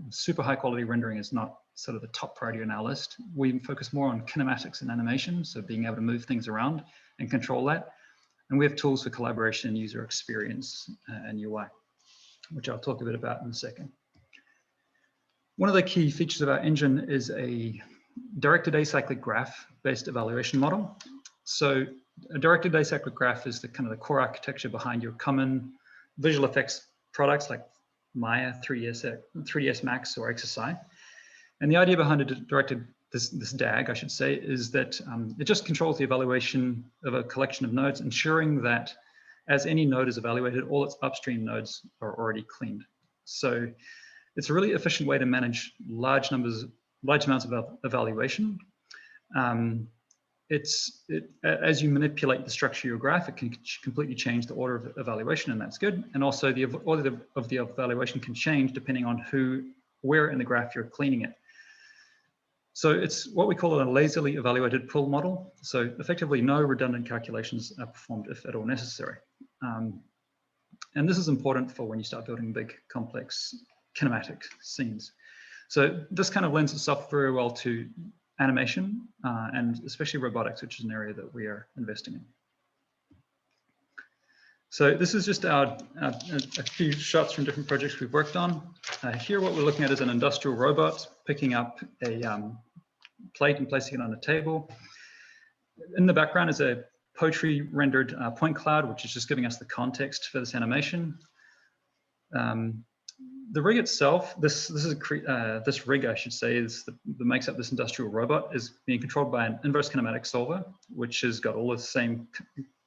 Super high quality rendering is not sort of the top priority on our list. We focus more on kinematics and animation, so being able to move things around and control that. And we have tools for collaboration and user experience and UI, which I'll talk a bit about in a second. One of the key features of our engine is a directed acyclic graph based evaluation model. So a directed acyclic graph is the kind of the core architecture behind your common visual effects products like Maya, 3ds Max, or XSI. And the idea behind this DAG, I should say, is that it just controls the evaluation of a collection of nodes, ensuring that as any node is evaluated, all its upstream nodes are already cleaned. So it's a really efficient way to manage large amounts of evaluation. As you manipulate the structure of your graph, it can completely change the order of evaluation, and that's good. And also the order of the evaluation can change depending on where in the graph you're cleaning it. So it's what we call a lazily evaluated pool model. So effectively no redundant calculations are performed if at all necessary. And this is important for when you start building big, complex kinematic scenes. So this kind of lends itself very well to animation and especially robotics, which is an area that we are investing in. So this is just a few shots from different projects we've worked on. Here what we're looking at is an industrial robot picking up a plate and placing it on a table. In the background is a poetry rendered point cloud, which is just giving us the context for this animation. The rig itself, this rig, I should say, that makes up this industrial robot, is being controlled by an inverse kinematic solver, which has got all the same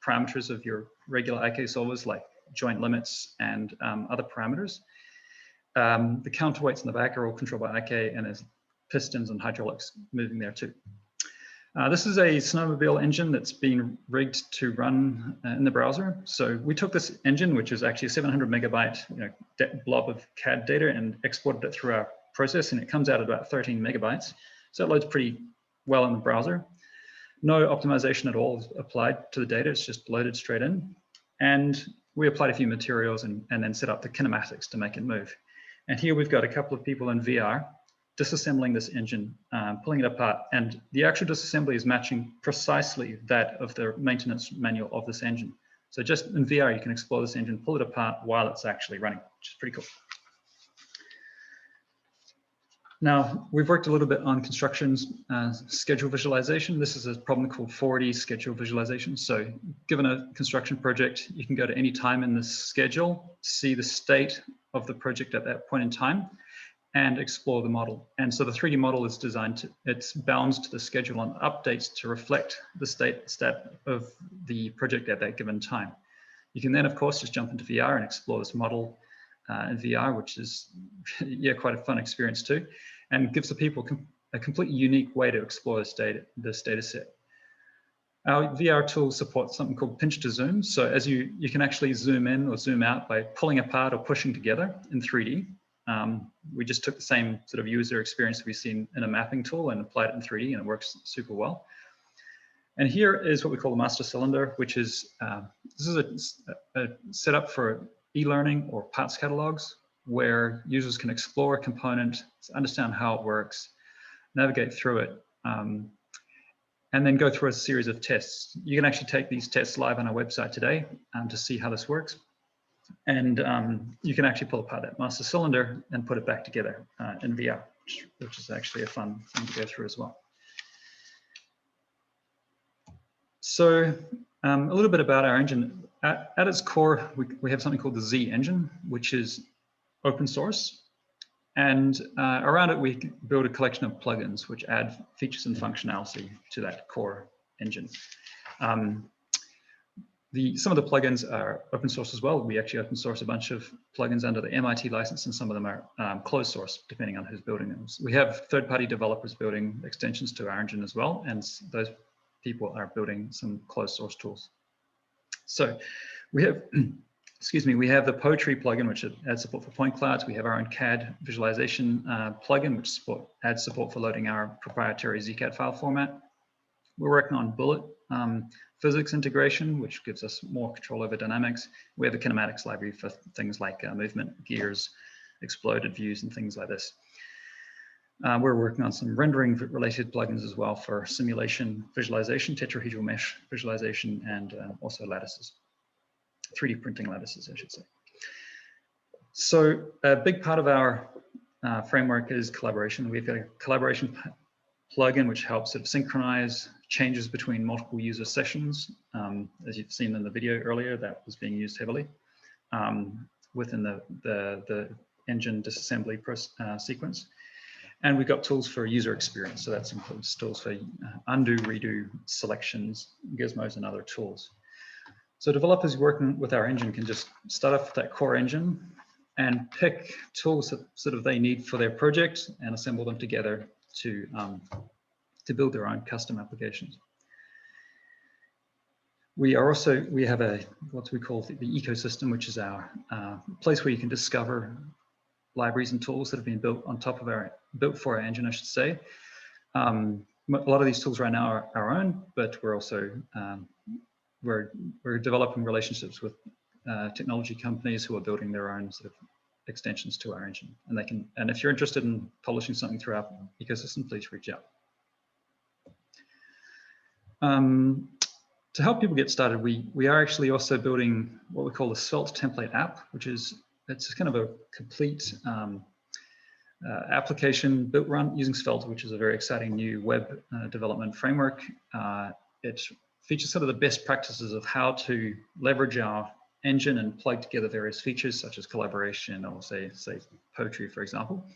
parameters of your regular IK solvers, like joint limits and other parameters. The counterweights in the back are all controlled by IK, and there's pistons and hydraulics moving there too. This is a snowmobile engine that's been rigged to run in the browser. So we took this engine, which is actually a 700 megabyte blob of CAD data, and exported it through our process, and it comes out at about 13 megabytes. So it loads pretty well in the browser. No optimization at all is applied to the data. It's just loaded straight in. And we applied a few materials and then set up the kinematics to make it move. And here we've got a couple of people in VR disassembling this engine, pulling it apart, and the actual disassembly is matching precisely that of the maintenance manual of this engine. So just in VR, you can explore this engine, pull it apart while it's actually running, which is pretty cool. Now, we've worked a little bit on construction's schedule visualization. This is a problem called 4D schedule visualization. So given a construction project, you can go to any time in the schedule, see the state of the project at that point in time, and explore the model. And so the 3D model is designed to, it's bound to the schedule and updates to reflect the state of the project at that given time. You can then, of course, just jump into VR and explore this model in VR, which is quite a fun experience too, and gives the people a completely unique way to explore this data set. Our VR tool supports something called pinch to zoom. So as you can actually zoom in or zoom out by pulling apart or pushing together in 3D. We just took the same sort of user experience we've seen in a mapping tool and applied it in 3D, and it works super well. And here is what we call the master cylinder, which is, this is a setup for e-learning or parts catalogs, where users can explore a component, understand how it works, navigate through it, and then go through a series of tests. You can actually take these tests live on our website today to see how this works. And you can actually pull apart that master cylinder and put it back together in VR, which is actually a fun thing to go through as well. So a little bit about our engine. At its core, we have something called the Z engine, which is open source. And around it, we build a collection of plugins which add features and functionality to that core engine. Some of the plugins are open source as well. We actually open source a bunch of plugins under the MIT license, and some of them are closed source, depending on who's building them. So we have third-party developers building extensions to our engine as well, and those people are building some closed source tools. So we have, excuse me, we have the Poetry plugin, which adds support for Pointclouds. We have our own CAD visualization plugin, which adds support for loading our proprietary ZCAD file format. We're working on Bullet physics integration, which gives us more control over dynamics. We have a kinematics library for things like movement, gears, exploded views, and things like this. We're working on some rendering related plugins as well for simulation visualization, tetrahedral mesh visualization, and also lattices, 3D printing lattices, I should say. So a big part of our framework is collaboration. We've got a collaboration plugin which helps sort of synchronize changes between multiple user sessions. As you've seen in the video earlier, that was being used heavily within the engine disassembly sequence. And we've got tools for user experience. So that includes tools for undo, redo, selections, gizmos, and other tools. So developers working with our engine can just start off with that core engine and pick tools that sort of they need for their project and assemble them together to build their own custom applications. We have what we call the ecosystem, which is our place where you can discover libraries and tools that have been built on top of built for our engine, I should say. A lot of these tools right now are our own, but we're also we're developing relationships with technology companies who are building their own sort of extensions to our engine, and if you're interested in publishing something through our ecosystem, please reach out. To help people get started, we are actually also building what we call the Svelte template app, which is it's kind of a complete application built using Svelte, which is a very exciting new web development framework. It features sort of the best practices of how to leverage our engine and plug together various features such as collaboration or say Poetry, for example.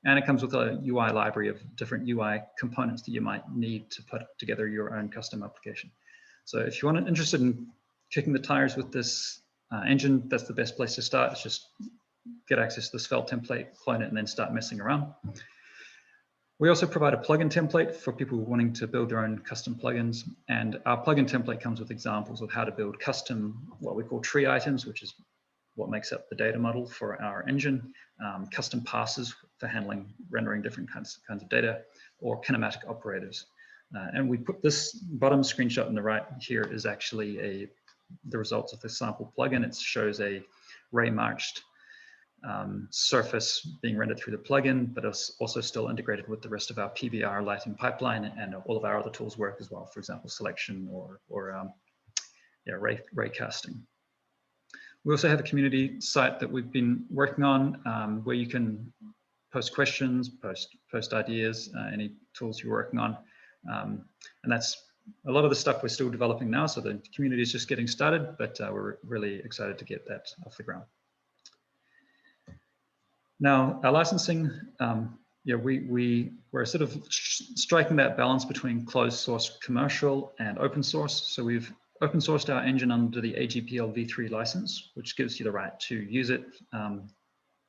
And it comes with a UI library of different UI components that you might need to put together your own custom application. So if you're interested in kicking the tires with this engine, that's the best place to start. It's just get access to the Svelte template, clone it, and then start messing around. We also provide a plugin template for people wanting to build their own custom plugins. And our plugin template comes with examples of how to build custom, what we call tree items, which is what makes up the data model for our engine, custom passes for rendering different kinds of data, or kinematic operators. And we put this bottom screenshot on the right here is actually the results of the sample plugin. It shows a ray marched surface being rendered through the plugin, but it's also still integrated with the rest of our PBR lighting pipeline, and all of our other tools work as well. For example, selection or ray casting. We also have a community site that we've been working on where you can post questions, post ideas, any tools you're working on. And that's a lot of the stuff we're still developing now. So the community is just getting started, but we're really excited to get that off the ground. Now, our licensing, we're sort of striking that balance between closed source commercial and open source. So we've open sourced our engine under the AGPL v3 license, which gives you the right to use it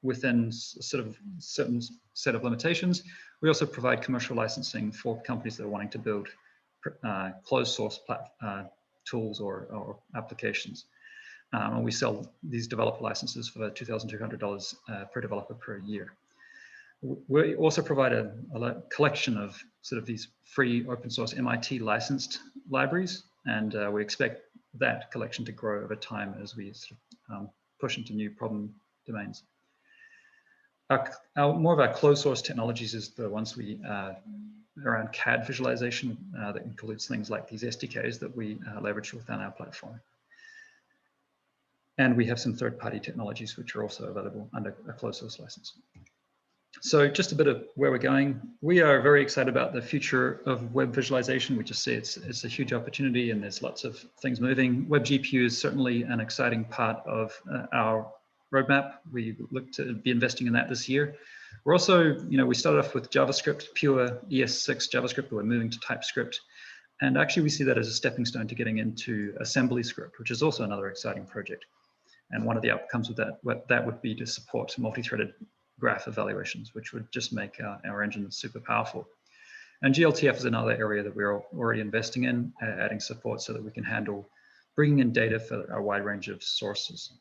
within sort of certain set of limitations. We also provide commercial licensing for companies that are wanting to build closed source tools or applications. And we sell these developer licenses for $2,200 per developer per year. We also provide a collection of sort of these free open source MIT licensed libraries, and we expect that collection to grow over time as we sort of, push into new problem domains. More of our closed source technologies is the ones we around CAD visualization that includes things like these SDKs that we leverage within our platform. And we have some third-party technologies which are also available under a closed source license. So just a bit of where we're going. We are very excited about the future of web visualization. We just see it's a huge opportunity and there's lots of things moving. WebGPU is certainly an exciting part of our roadmap. We look to be investing in that this year. We're also, we started off with JavaScript, pure ES6 JavaScript, but we're moving to TypeScript. And actually we see that as a stepping stone to getting into assembly script, which is also another exciting project. And one of the outcomes of that would be to support multi-threaded graph evaluations, which would just make our engine super powerful. And GLTF is another area that we're already investing in, adding support so that we can handle bringing in data for a wide range of sources.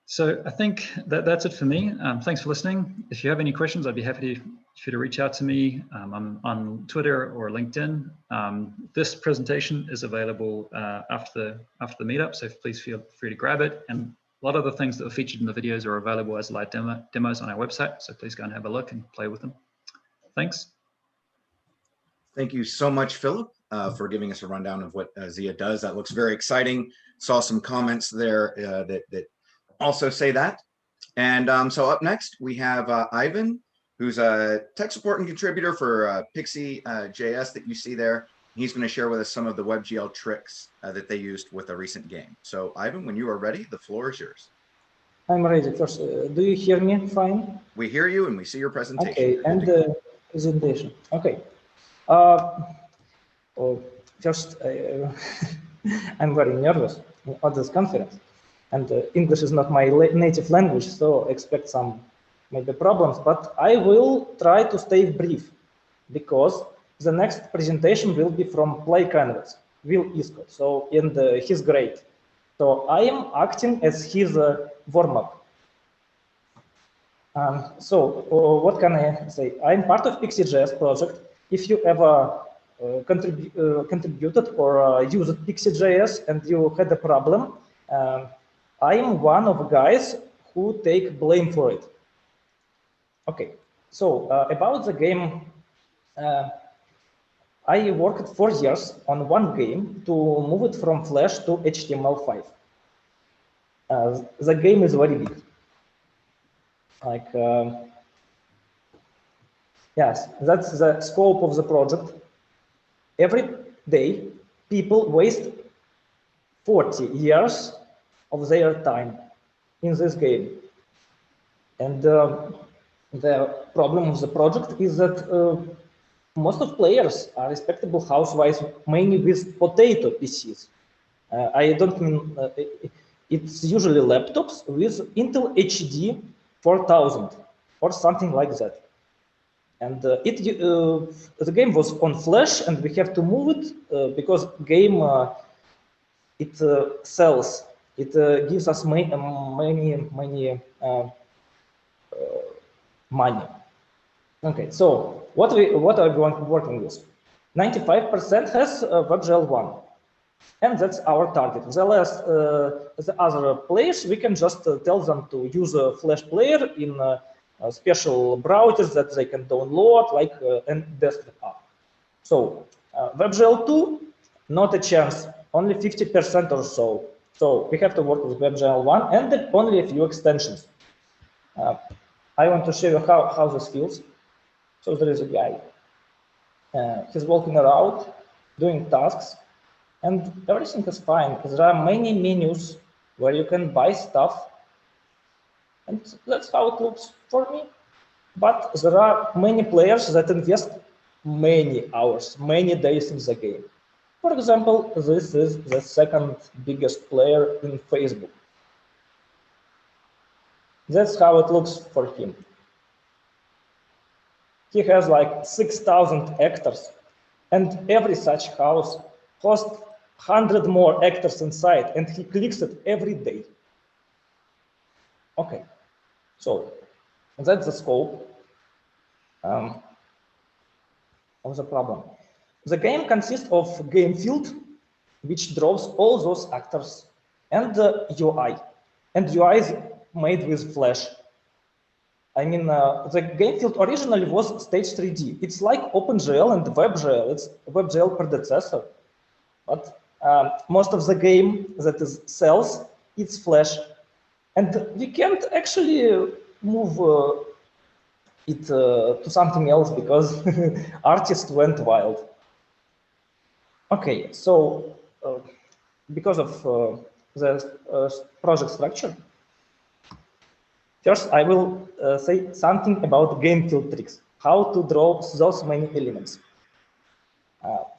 So I think that's it for me. Thanks for listening. If you have any questions, I'd be happy for you to reach out to me. I'm on Twitter or LinkedIn. This presentation is available after the meetup, so please feel free to grab it. And a lot of the things that were featured in the videos are available as live demos on our website, so please go and have a look and play with them. Thanks. Thank you so much, Philip, for giving us a rundown of what Zia does. That looks very exciting. Saw some comments there that also say that. And so up next, we have Ivan, who's a tech support and contributor for Pixie.js that you see there. He's going to share with us some of the WebGL tricks that they used with a recent game. So Ivan, when you are ready, the floor is yours. I'm ready. First, do you hear me fine? We hear you and we see your presentation. Okay, and the presentation. Okay. First, I'm very nervous at this conference. And English is not my native language, so expect some maybe problems, but I will try to stay brief because the next presentation will be from Play Canvas, Will Isco, so and he's great. So I am acting as his warm-up. So what can I say? I'm part of Pixie.js project. If you ever contributed or used Pixie.js and you had a problem, I am one of the guys who take blame for it. Okay, so about the game, I worked 4 years on one game to move it from Flash to HTML5. The game is very big. Like, yes, that's the scope of the project. Every day, people waste 40 years of their time in this game. And the problem of the project is that most of players are respectable housewives, mainly with potato PCs. I don't mean, it's usually laptops with Intel HD 4000 or something like that. And the game was on Flash and we have to move it because game, it sells. It gives us many money. Okay, so what are we working with? 95% has WebGL 1, and that's our target. The other players, we can just tell them to use a Flash player in special browsers that they can download, like a desktop app. So WebGL 2, not a chance, only 50% or so. So we have to work with WebGL 1 and only a few extensions. I want to show you how this feels. So there is a guy. He's walking around, doing tasks, and everything is fine. There are many menus where you can buy stuff, and that's how it looks for me. But there are many players that invest many hours, many days in the game. For example, this is the second biggest player in Facebook. That's how it looks for him. He has like 6,000 hectares, and every such house hosts 100 more hectares inside, and he clicks it every day. Okay, so that's the scope of the problem. The game consists of game field, which draws all those actors, and the UI. And UI is made with Flash. I mean, the game field originally was stage 3D. It's like OpenGL and WebGL. It's WebGL predecessor. But most of the game that is cells, it's Flash. And we can't actually move it to something else because artists went wild. Okay, so because of the project structure, first I will say something about game field tricks, how to draw those many elements.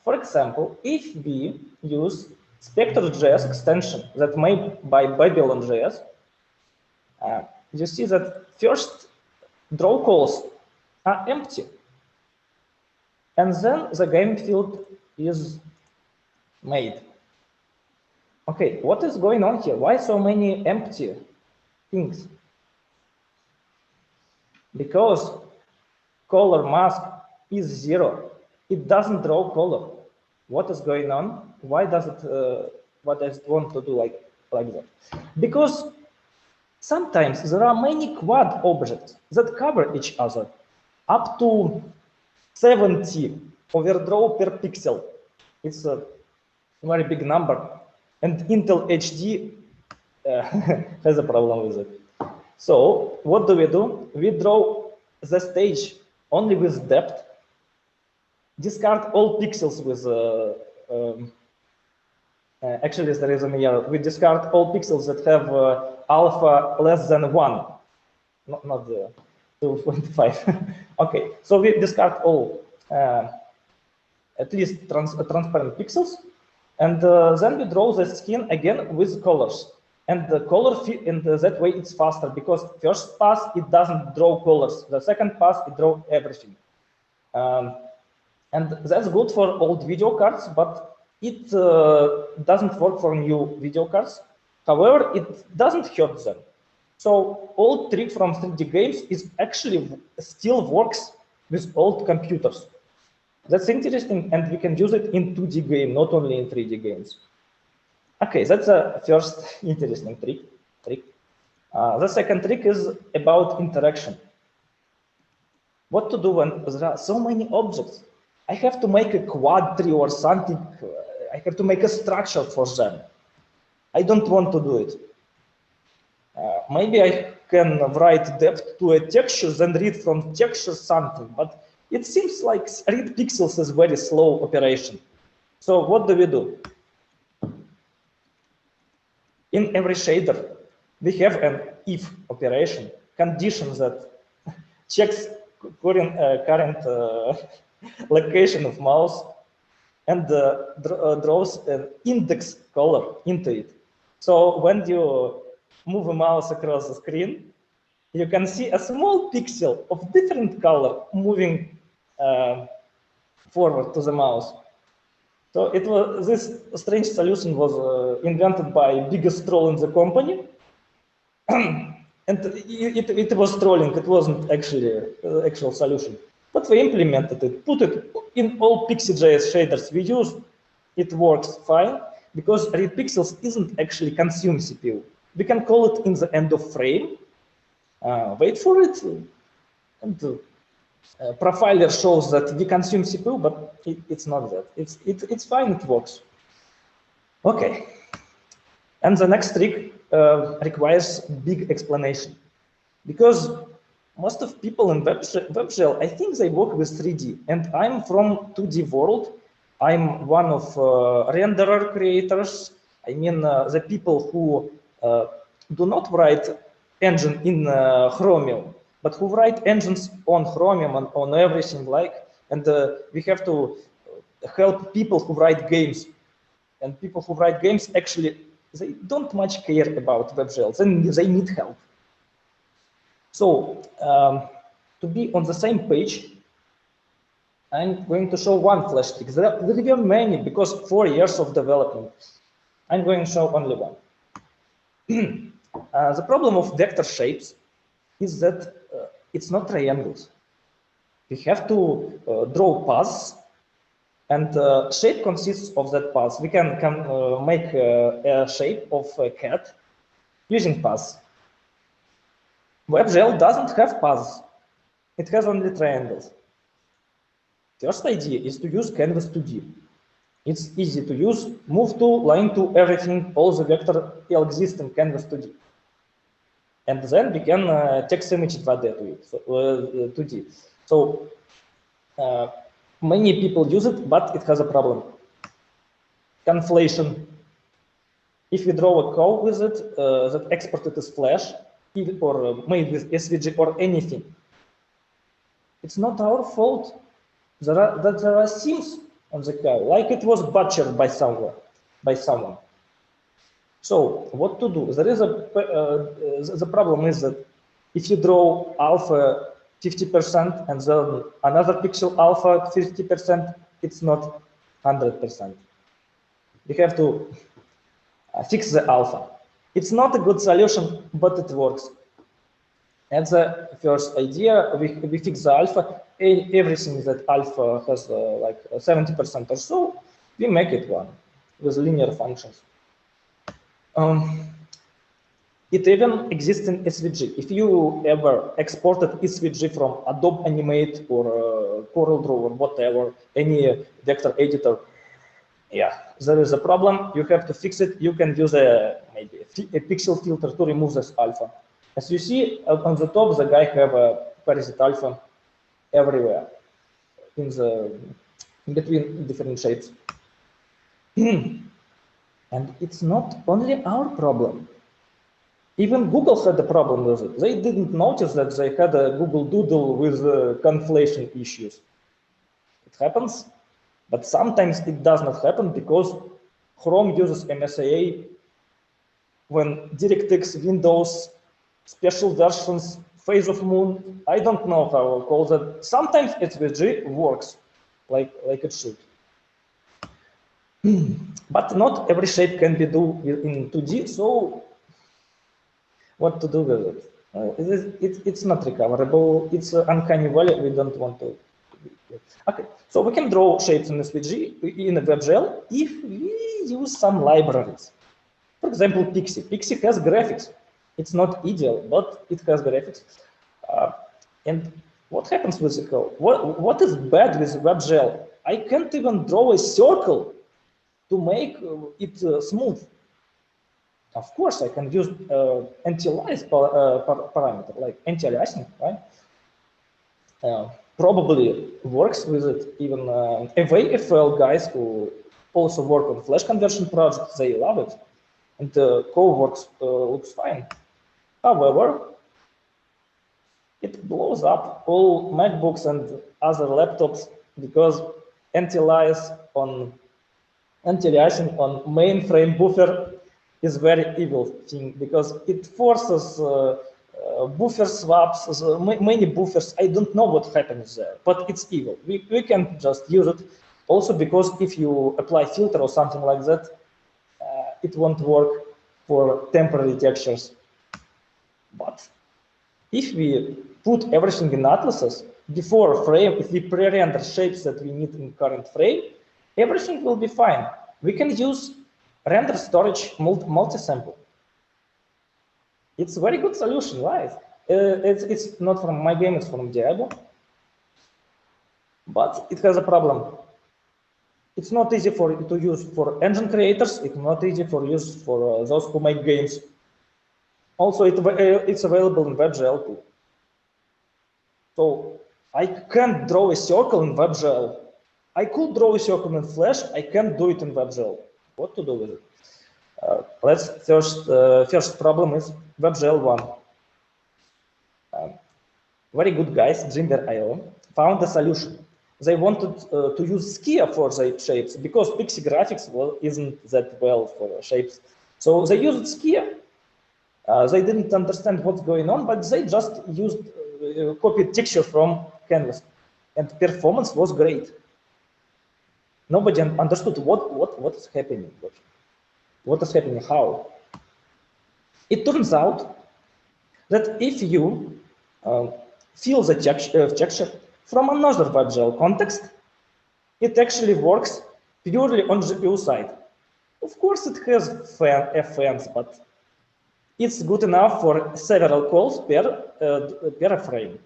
For example, if we use Spectre.js extension that made by Babylon.js, you see that first draw calls are empty, and then the game field is made. Okay, what is going on here? Why so many empty things? Because color mask is 0. It doesn't draw color. What is going on? Why does it want to do like that? Because sometimes there are many quad objects that cover each other, up to 70 overdraw per pixel. It's a very big number, and Intel HD has a problem with it. So what do? We draw the stage only with depth, discard all pixels with actually there is an error. We discard all pixels that have alpha less than 1, not the 2.5. Okay, so we discard all at least transparent pixels, and then we draw the skin again with colors. And the color in that way it's faster, because first pass it doesn't draw colors, the second pass it draws everything. And that's good for old video cards, but it doesn't work for new video cards. However, it doesn't hurt them. So old trick from 3D games is actually still works with old computers. That's interesting, and we can use it in 2D game, not only in 3D games. Okay, that's the first interesting trick. The second trick is about interaction. What to do when there are so many objects? I have to make a quad tree or something. I have to make a structure for them. I don't want to do it. Maybe I can write depth to a texture, then read from texture something, but it seems like read pixels is very slow operation. So what do? In every shader, we have an if operation, condition that checks current location of mouse and draws an index color into it. So when you move a mouse across the screen, you can see a small pixel of different color moving forward to the mouse. So this strange solution was invented by biggest troll in the company, and it was trolling. It wasn't actually an actual solution, but we implemented it, put it in all Pixie.js shaders we use. It works fine because read pixels isn't actually consume CPU. We can call it in the end of frame, wait for it, and profiler shows that we consume CPU, but it's not that. It's fine, it works. Okay, and the next trick requires big explanation, because most of people in WebGL, I think they work with 3D, and I'm from 2D world. I'm one of renderer creators. I mean, the people who do not write engine in Chromium, but who write engines on Chromium and on everything like, and we have to help people who write games. And people who write games, actually, they don't much care about WebGL, they need help. So to be on the same page, I'm going to show one flash trick. There were many, because 4 years of development. I'm going to show only one. The problem of vector shapes is that it's not triangles. We have to draw paths, and shape consists of that path. We can make a shape of a cat using paths. WebGL doesn't have paths. It has only triangles. First idea is to use Canvas 2D. It's easy to use, move to, line to, everything, all the vector exist in Canvas 2D. And then we can text image 2D to it, so, 2D. So many people use it, but it has a problem. Conflation. If you draw a code with it, that exported as Flash, or made with SVG or anything, it's not our fault. There are seams on the code, like it was butchered by someone. So what to do? There is the problem is that if you draw alpha 50% and then another pixel alpha 50%, it's not 100%. You have to fix the alpha. It's not a good solution, but it works. And the first idea, we fix the alpha. Everything that alpha has like 70% or so, we make it one with linear functions. It even exists in SVG. If you ever exported SVG from Adobe Animate or CorelDRAW or whatever, any vector editor, yeah, there is a problem. You have to fix it. You can use maybe a pixel filter to remove this alpha. As you see on the top, the guy have a parasite alpha everywhere in between different shapes. And it's not only our problem. Even Google had a problem with it. They didn't notice that they had a Google Doodle with conflation issues. It happens, but sometimes it does not happen because Chrome uses MSAA when DirectX, Windows, special versions, phase of moon, I don't know how to call that. Sometimes SVG works like it should. But not every shape can be done in 2D, so what to do with it? It's not recoverable. It's uncanny valley. We don't want to. Okay, so we can draw shapes in SVG in WebGL if we use some libraries. For example, Pixie. Pixie has graphics. It's not ideal, but it has graphics. And what happens with the code? What is bad with WebGL? I can't even draw a circle to make it smooth. Of course, I can use anti-alias parameter, like anti-aliasing, right? Probably works with it. Even AVFL guys who also work on Flash conversion projects, they love it. And the code works, looks fine. However, it blows up all MacBooks and other laptops because anti-aliasing on mainframe buffer is very evil thing because it forces buffer swaps, many buffers. I don't know what happens there, but it's evil. We can just use it. Also because if you apply filter or something like that, it won't work for temporary textures. But if we put everything in atlases before frame, if we pre-render shapes that we need in current frame, everything will be fine. We can use render storage multi-sample. It's a very good solution, right? It's not from my game, it's from Diablo. But it has a problem. It's not easy to use for engine creators. It's not easy for use for those who make games. Also, it's available in WebGL too. So I can't draw a circle in WebGL. I could draw a circle in Flash. I can't do it in WebGL. What to do with it? Let's first problem is WebGL 1. Very good guys, Jinder.io, found a solution. They wanted to use Skia for the shapes because Pixie graphics isn't that well for shapes. So they used Skia. They didn't understand what's going on, but they just used copied texture from canvas, and performance was great. Nobody understood what is happening. What is happening? How? It turns out that if you fill the texture from another WebGL context, it actually works purely on GPU side. Of course, it has fans, but it's good enough for several calls per frame.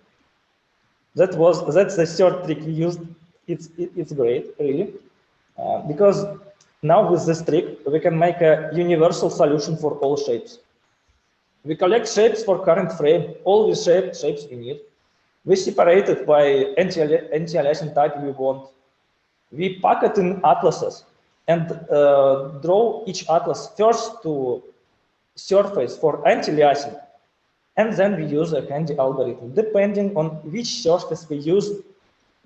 That's the third trick we used. It's great, really, because now with this trick we can make a universal solution for all shapes. We collect shapes for current frame, all the shapes we need. We separate it by anti-aliasing type we want. We pack it in atlases and draw each atlas first to surface for anti-aliasing. And then we use a handy algorithm. Depending on which surface we use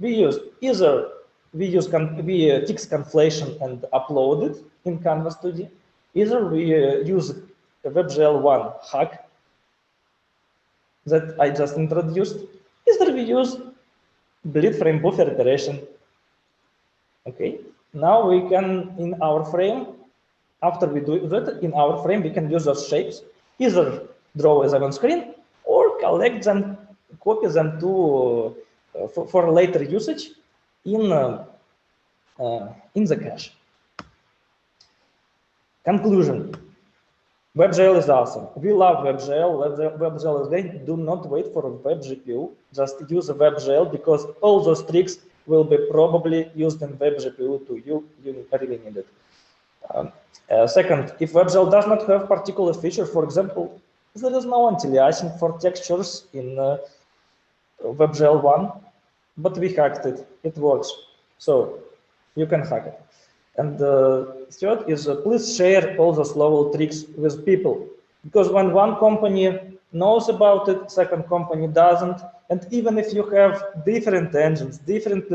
either we fix conflation and upload it in Canvas 2D, either we use a WebGL 1 hack that I just introduced, either we use bleed frame buffer iteration. Okay, now we can, in our frame, after we do that, in our frame, we can use those shapes, either draw them on screen or collect them, copy them to for later usage in the cache. Conclusion. WebGL is awesome. We love WebGL. WebGL is great. Do not wait for a web GPU. Just use a WebGL because all those tricks will be probably used in web GPU too. You really need it. Second, if WebGL does not have particular feature, for example, there is no anti-aliasing for textures in WebGL 1, but we hacked it. It works. So you can hack it. And third is please share all those level tricks with people, because when one company knows about it, second company doesn't, and even if you have different engines, different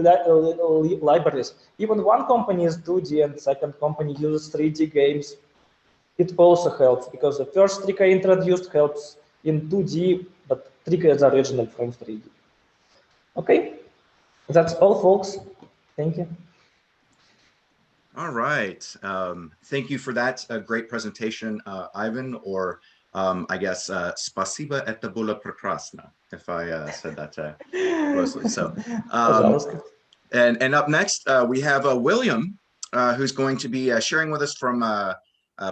libraries, even one company is 2D and second company uses 3D games, it also helps, because the first trick I introduced helps in 2D, but trick is original from 3D. Okay, that's all, folks. Thank you. All right. Thank you for that great presentation, Ivan, or I guess, spasiba это было прекрасно, if I said that closely. So, and up next, we have William, who's going to be sharing with us from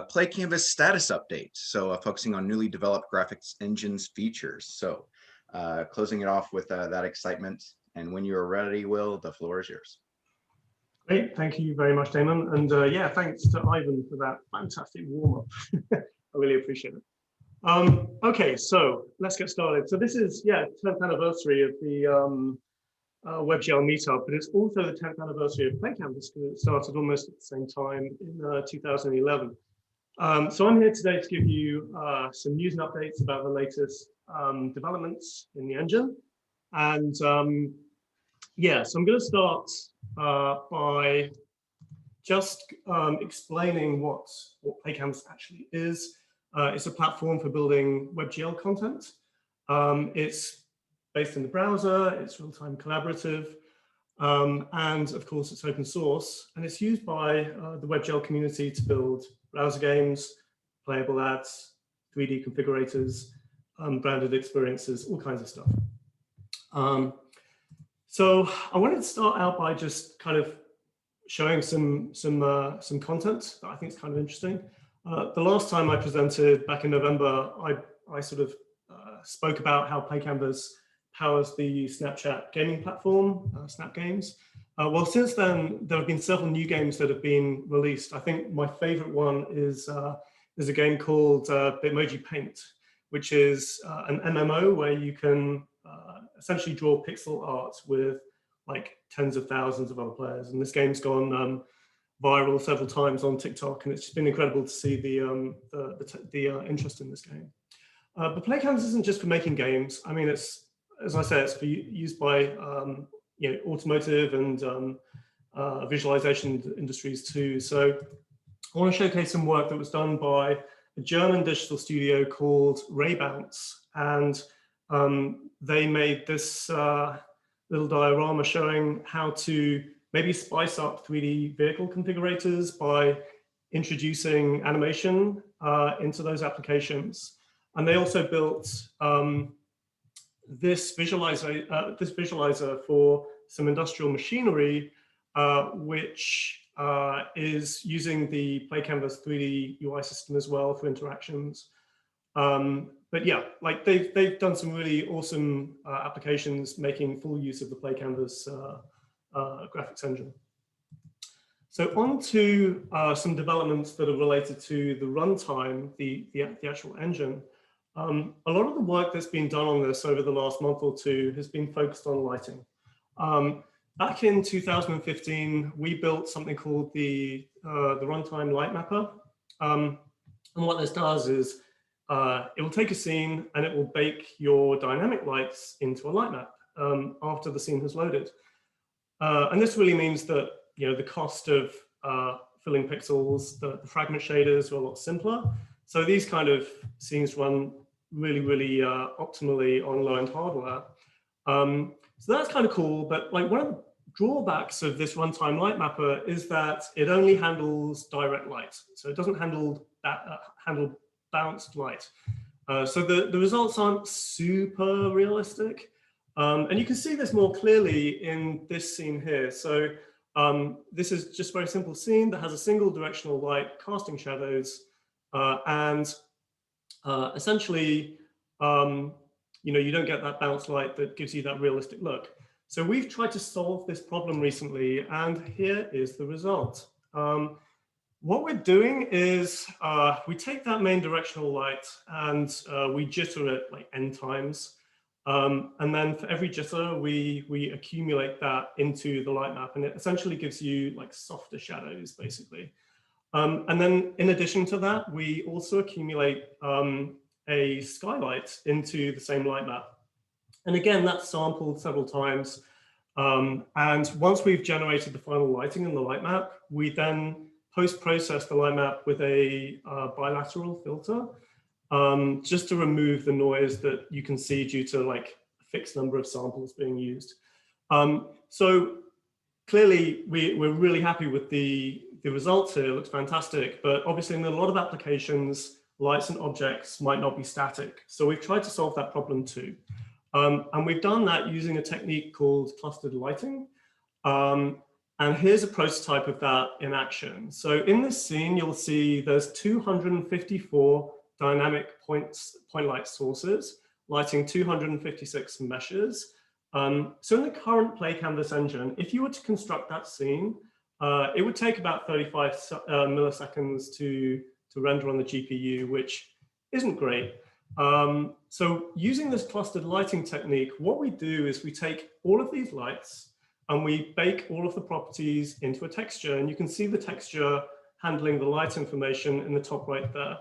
Play Canvas status update. So focusing on newly developed graphics engines features. So closing it off with that excitement. And when you're ready, Will, the floor is yours. Great, thank you very much, Damon. And yeah, thanks to Ivan for that fantastic warm-up. I really appreciate it. Okay, so let's get started. So this is, 10th anniversary of the WebGL Meetup, but it's also the 10th anniversary of Play Canvas, because it started almost at the same time in 2011. So I'm here today to give you some news and updates about the latest developments in the engine. And yeah, so I'm going to start by just explaining what Play Canvas actually is. It's a platform for building WebGL content. It's based in the browser, it's real-time collaborative, and of course it's open source, and it's used by the WebGL community to build browser games, playable ads, 3D configurators, branded experiences, all kinds of stuff. So I wanted to start out by just kind of showing some content that I think is kind of interesting. The last time I presented back in November, I sort of spoke about how Play Canvas powers the Snapchat gaming platform, Snap Games. Well, since then, there have been several new games that have been released. I think my favorite one is there's a game called Bitmoji Paint, which is an MMO where you can essentially draw pixel art with like tens of thousands of other players. And this game's gone viral several times on TikTok, and it's just been incredible to see the interest in this game. But Play Canvas isn't just for making games. I mean, it's, as I said, it's used by automotive and visualization industries too. So I want to showcase some work that was done by a German digital studio called Raybounce, and they made this little diorama showing how to maybe spice up 3D vehicle configurators by introducing animation into those applications. And they also built this visualizer for some industrial machinery, which is using the Play Canvas 3D UI system as well for interactions. But yeah, like they've done some really awesome applications making full use of the Play Canvas graphics engine. So on to some developments that are related to the runtime, the actual engine. A lot of the work that's been done on this over the last month or two has been focused on lighting. Back in 2015, we built something called the Runtime Light Mapper. And what this does is it will take a scene and it will bake your dynamic lights into a light map after the scene has loaded. And this really means that the cost of filling pixels, the fragment shaders are a lot simpler. So these kind of scenes run really, really optimally on low-end hardware. So that's kind of cool, but like one of the drawbacks of this runtime light mapper is that it only handles direct light. So it doesn't handle bounced light. So the results aren't super realistic. And you can see this more clearly in this scene here. So this is just a very simple scene that has a single directional light casting shadows. And essentially, you don't get that bounce light that gives you that realistic look. So we've tried to solve this problem recently, and here is the result. What we're doing is we take that main directional light and we jitter it like n times. And then for every jitter, we accumulate that into the light map, and it essentially gives you like softer shadows, basically. And then in addition to that, we also accumulate a skylight into the same light map. And again, that's sampled several times. And once we've generated the final lighting in the light map, we then post-process the light map with a bilateral filter, just to remove the noise that you can see due to like a fixed number of samples being used. So clearly, we're really happy with the results here. It looks fantastic, but obviously in a lot of applications, lights and objects might not be static. So we've tried to solve that problem too. And we've done that using a technique called clustered lighting. And here's a prototype of that in action. So in this scene, you'll see there's 254 dynamic point light sources, lighting 256 meshes. So in the current Play Canvas engine, if you were to construct that scene, it would take about 35 milliseconds to render on the GPU, which isn't great. So using this clustered lighting technique, what we do is we take all of these lights and we bake all of the properties into a texture. And you can see the texture handling the light information in the top right there.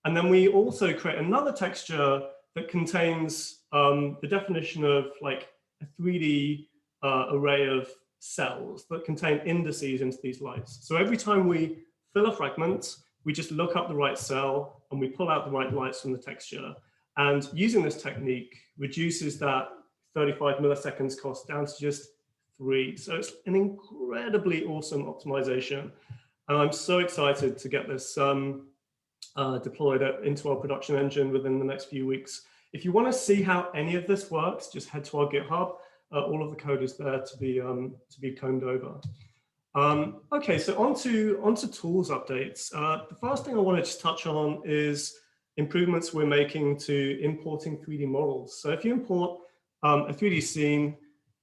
And then we also create another texture that contains the definition of like a 3D array of cells that contain indices into these lights. So every time we fill a fragment, we just look up the right cell and we pull out the right lights from the texture. And using this technique reduces that 35 milliseconds cost down to just 3. So it's an incredibly awesome optimization. And I'm so excited to get this deployed into our production engine within the next few weeks. If you want to see how any of this works, just head to our GitHub. All of the code is there to be combed over. Okay, so onto tools updates. The first thing I want to just touch on is improvements we're making to importing 3D models. So if you import a 3D scene,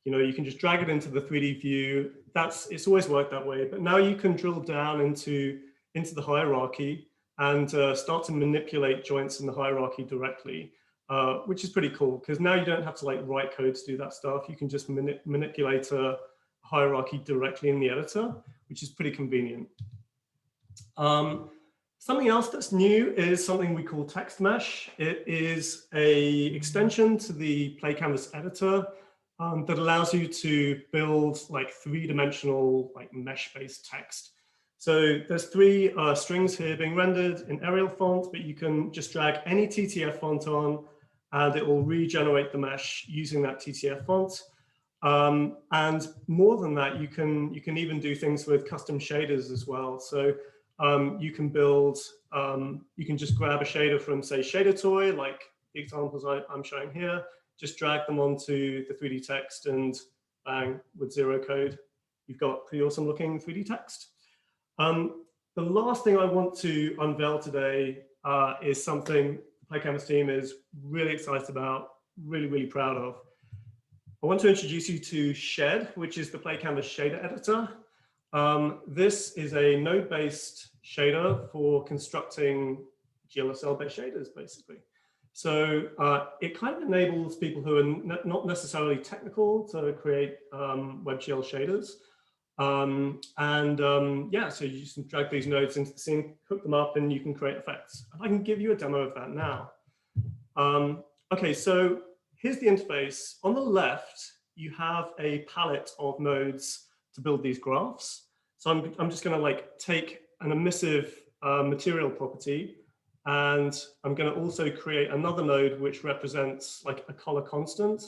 you can just drag it into the 3D view. It's always worked that way, but now you can drill down into the hierarchy and start to manipulate joints in the hierarchy directly. which is pretty cool because now you don't have to like write code to do that stuff. You can just manipulate a hierarchy directly in the editor, which is pretty convenient. Something else that's new is something we call text mesh. It is a extension to the Play Canvas editor that allows you to build like three-dimensional like mesh-based text. So there's three strings here being rendered in Arial font, but you can just drag any TTF font on and it will regenerate the mesh using that TTF font. And more than that, you can even do things with custom shaders as well. So you can build, you can just grab a shader from, say, Shader Toy, like the examples I'm showing here, just drag them onto the 3D text and bang, with zero code, you've got pretty awesome looking 3D text. The last thing I want to unveil today is something the Play Canvas team is really excited about, really proud of. I want to introduce you to Shed, which is the Play Canvas shader editor. This is a node-based shader for constructing GLSL-based shaders, basically. So it kind of enables people who are not necessarily technical to create WebGL shaders. Yeah, so you just drag these nodes into the scene, hook them up, and you can create effects. And I can give you a demo of that now. Okay, so here's the interface. On the left, you have a palette of nodes to build these graphs. So I'm just going to like take an emissive material property, and I'm going to also create another node which represents like a color constant.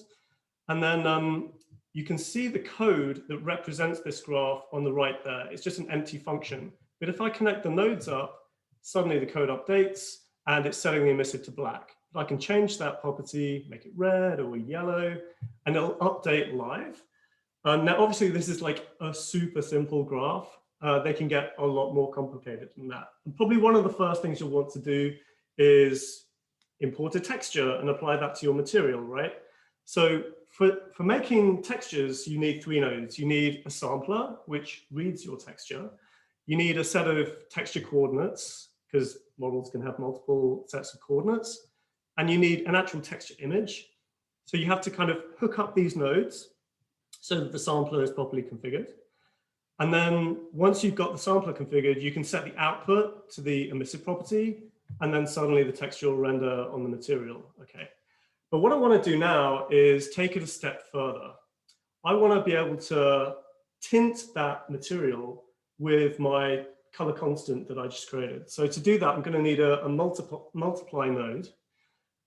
And then you can see the code that represents this graph on the right there. It's just an empty function. But if I connect the nodes up, suddenly the code updates and it's setting the emissive to black. I can change that property, make it red or yellow, and it'll update live. Now, obviously, this is like a super simple graph. They can get a lot more complicated than that. And probably one of the first things you'll want to do is import a texture and apply that to your material, right? So for making textures, you need three nodes. You need a sampler, which reads your texture. You need a set of texture coordinates, because models can have multiple sets of coordinates. And you need an actual texture image. So you have to kind of hook up these nodes so that the sampler is properly configured. And then once you've got the sampler configured, you can set the output to the emissive property, and then suddenly the texture will render on the material. Okay. But what I want to do now is take it a step further. I want to be able to tint that material with my color constant that I just created. So to do that, I'm going to need a multiply node.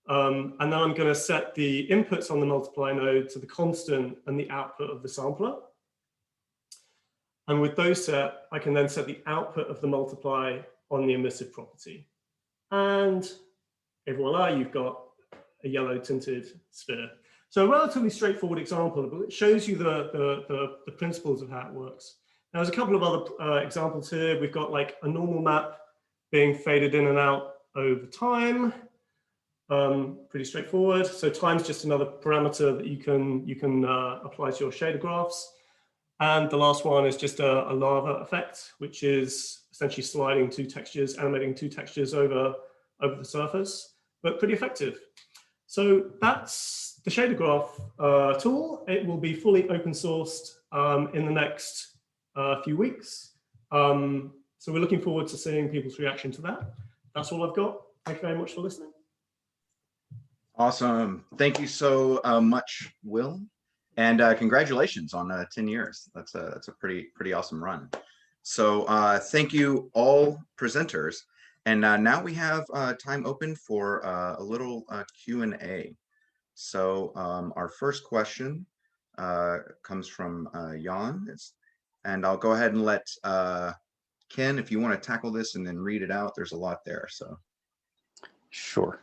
And then I'm going to set the inputs on the multiply node to the constant and the output of the sampler. And with those set, I can then set the output of the multiply on the emissive property. And voila, you've got a yellow tinted sphere. So a relatively straightforward example, but it shows you the principles of how it works. Now, there's a couple of other examples here. We've got like a normal map being faded in and out over time. Pretty straightforward. So time's just another parameter that you can apply to your shader graphs. And the last one is just a lava effect, which is essentially sliding two textures, animating two textures over the surface, but pretty effective. So that's the shader graph tool. It will be fully open sourced in the next few weeks. So we're looking forward to seeing people's reaction to that. That's all I've got. Thank you very much for listening. Awesome. Thank you so much, Will. And congratulations on 10 years. That's a pretty awesome run. So thank you all presenters. And now we have time open for a little Q&A. So our first question comes from Jan. And I'll go ahead and let Ken, if you want to tackle this and then read it out, there's a lot there. So sure.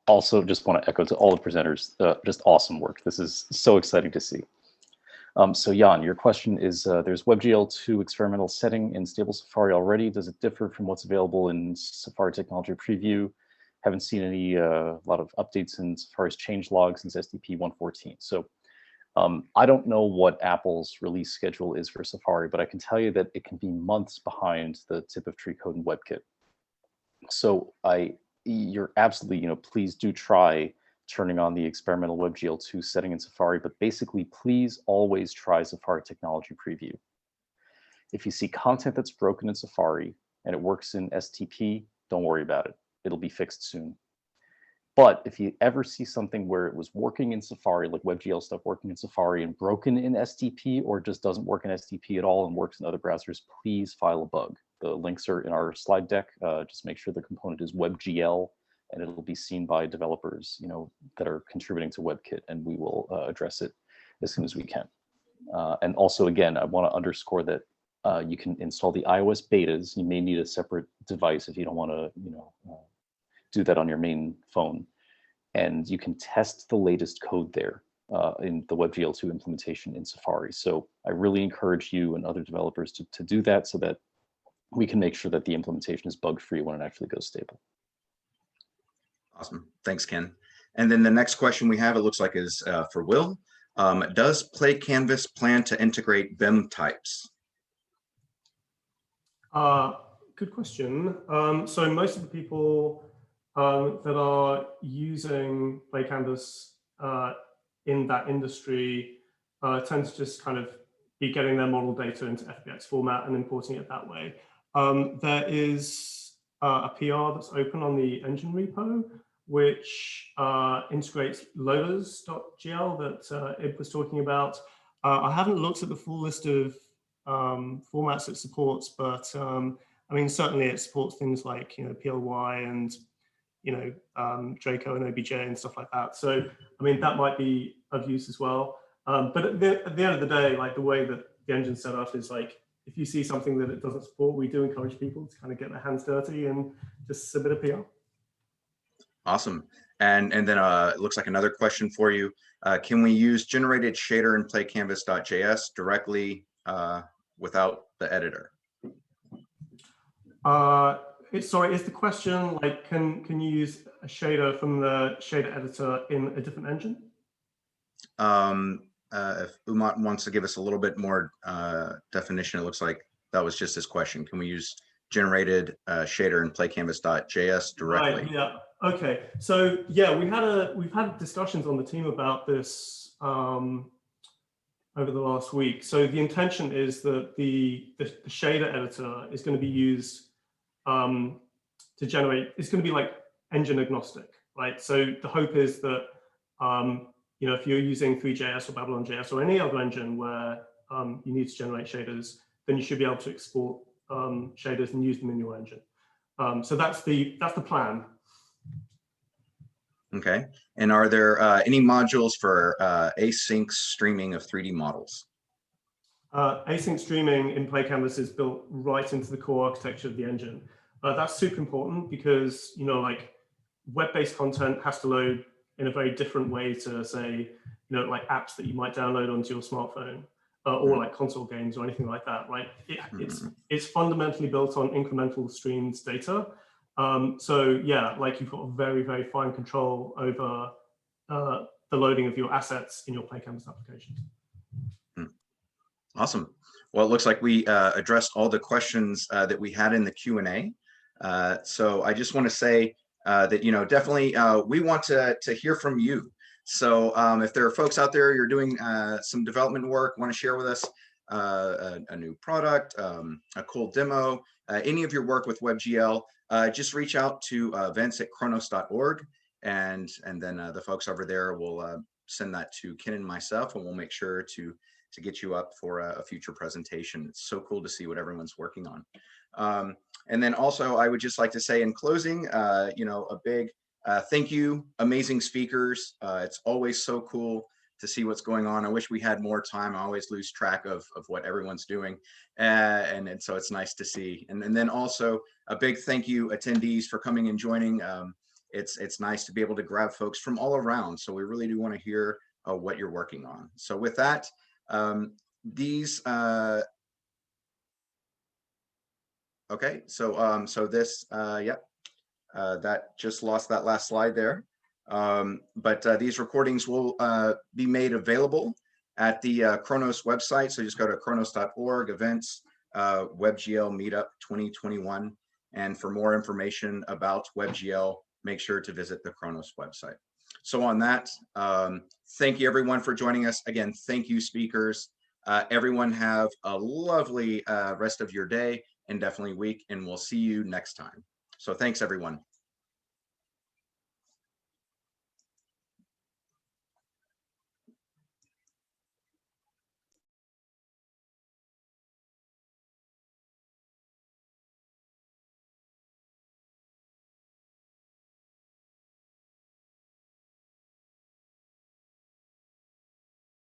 Also, just want to echo to all the presenters, just awesome work. This is so exciting to see. So Jan, your question is, there's WebGL 2 experimental setting in stable Safari already. Does it differ from what's available in Safari Technology Preview? Haven't seen any lot of updates in Safari's changelog since SDP 114. So I don't know what Apple's release schedule is for Safari, but I can tell you that it can be months behind the tip of tree code in WebKit. So you're absolutely, please do try turning on the experimental WebGL 2 setting in Safari, but basically, please always try Safari Technology Preview. If you see content that's broken in Safari and it works in STP, don't worry about it. It'll be fixed soon. But if you ever see something where it was working in Safari, like WebGL stuff working in Safari and broken in STP, or just doesn't work in STP at all and works in other browsers, please file a bug. The links are in our slide deck. Just make sure the component is WebGL, and it'll be seen by developers, that are contributing to WebKit, and we will address it as soon as we can. And also, again, I want to underscore that you can install the iOS betas. You may need a separate device if you don't want to, do that on your main phone. And you can test the latest code there in the WebGL 2 implementation in Safari. So I really encourage you and other developers to do that so that we can make sure that the implementation is bug-free when it actually goes stable. Awesome. Thanks, Ken. And then the next question we have, it looks like, is for Will. Does PlayCanvas plan to integrate BIM types? Good question. So most of the people that are using PlayCanvas in that industry tend to just kind of be getting their model data into FBX format and importing it that way. There is a PR that's open on the engine repo, which integrates loaders.gl that Ib was talking about. I haven't looked at the full list of formats it supports, but I mean, certainly it supports things like, PLY and, Draco and OBJ and stuff like that. So, I mean, that might be of use as well. But at the end of the day, like, the way that the engine's set up is like, if you see something that it doesn't support, we do encourage people to kind of get their hands dirty and just submit a PR. Awesome. And then it looks like another question for you. Can we use generated shader in playcanvas.js directly without the editor? Sorry, is the question like, can you use a shader from the shader editor in a different engine? If Umut wants to give us a little bit more definition, it looks like that was just his question. Can we use generated shader in playcanvas.js directly? Right, yeah. Okay. So yeah, we've had discussions on the team about this over the last week. So the intention is that the shader editor is going to be used to generate. It's going to be like engine agnostic, right? So the hope is that if you're using Three.js or Babylon.js or any other engine where you need to generate shaders, then you should be able to export shaders and use them in your engine. So that's the plan. Okay. And are there any modules for async streaming of 3D models? Async streaming in PlayCanvas is built right into the core architecture of the engine. That's super important because, like, web-based content has to load in a very different way to, say, like apps that you might download onto your smartphone or like console games or anything like that, right? It's fundamentally built on incremental streams data. So yeah, like, you've got very, very fine control over the loading of your assets in your PlayCanvas applications. Awesome. Well, it looks like we addressed all the questions that we had in the Q&A. So I just want to say that, definitely we want to hear from you. So if there are folks out there, you're doing some development work, want to share with us a new product, a cool demo, any of your work with WebGL, just reach out to events@khronos.org, and then the folks over there will send that to Ken and myself, and we'll make sure to get you up for a future presentation. It's so cool to see what everyone's working on. And then also, I would just like to say in closing, a big thank you, amazing speakers. It's always so cool to see what's going on. I wish we had more time. I always lose track of what everyone's doing. And so it's nice to see. And then also a big thank you, attendees, for coming and joining. It's nice to be able to grab folks from all around. So we really do want to hear what you're working on. So with that, okay, so this, that just lost that last slide there. But these recordings will be made available at the Khronos website. So just go to khronos.org, events, WebGL Meetup 2021. And for more information about WebGL, make sure to visit the Khronos website. So on that, thank you everyone for joining us. Again, thank you speakers. Everyone have a lovely rest of your day and definitely week, and we'll see you next time. So thanks everyone.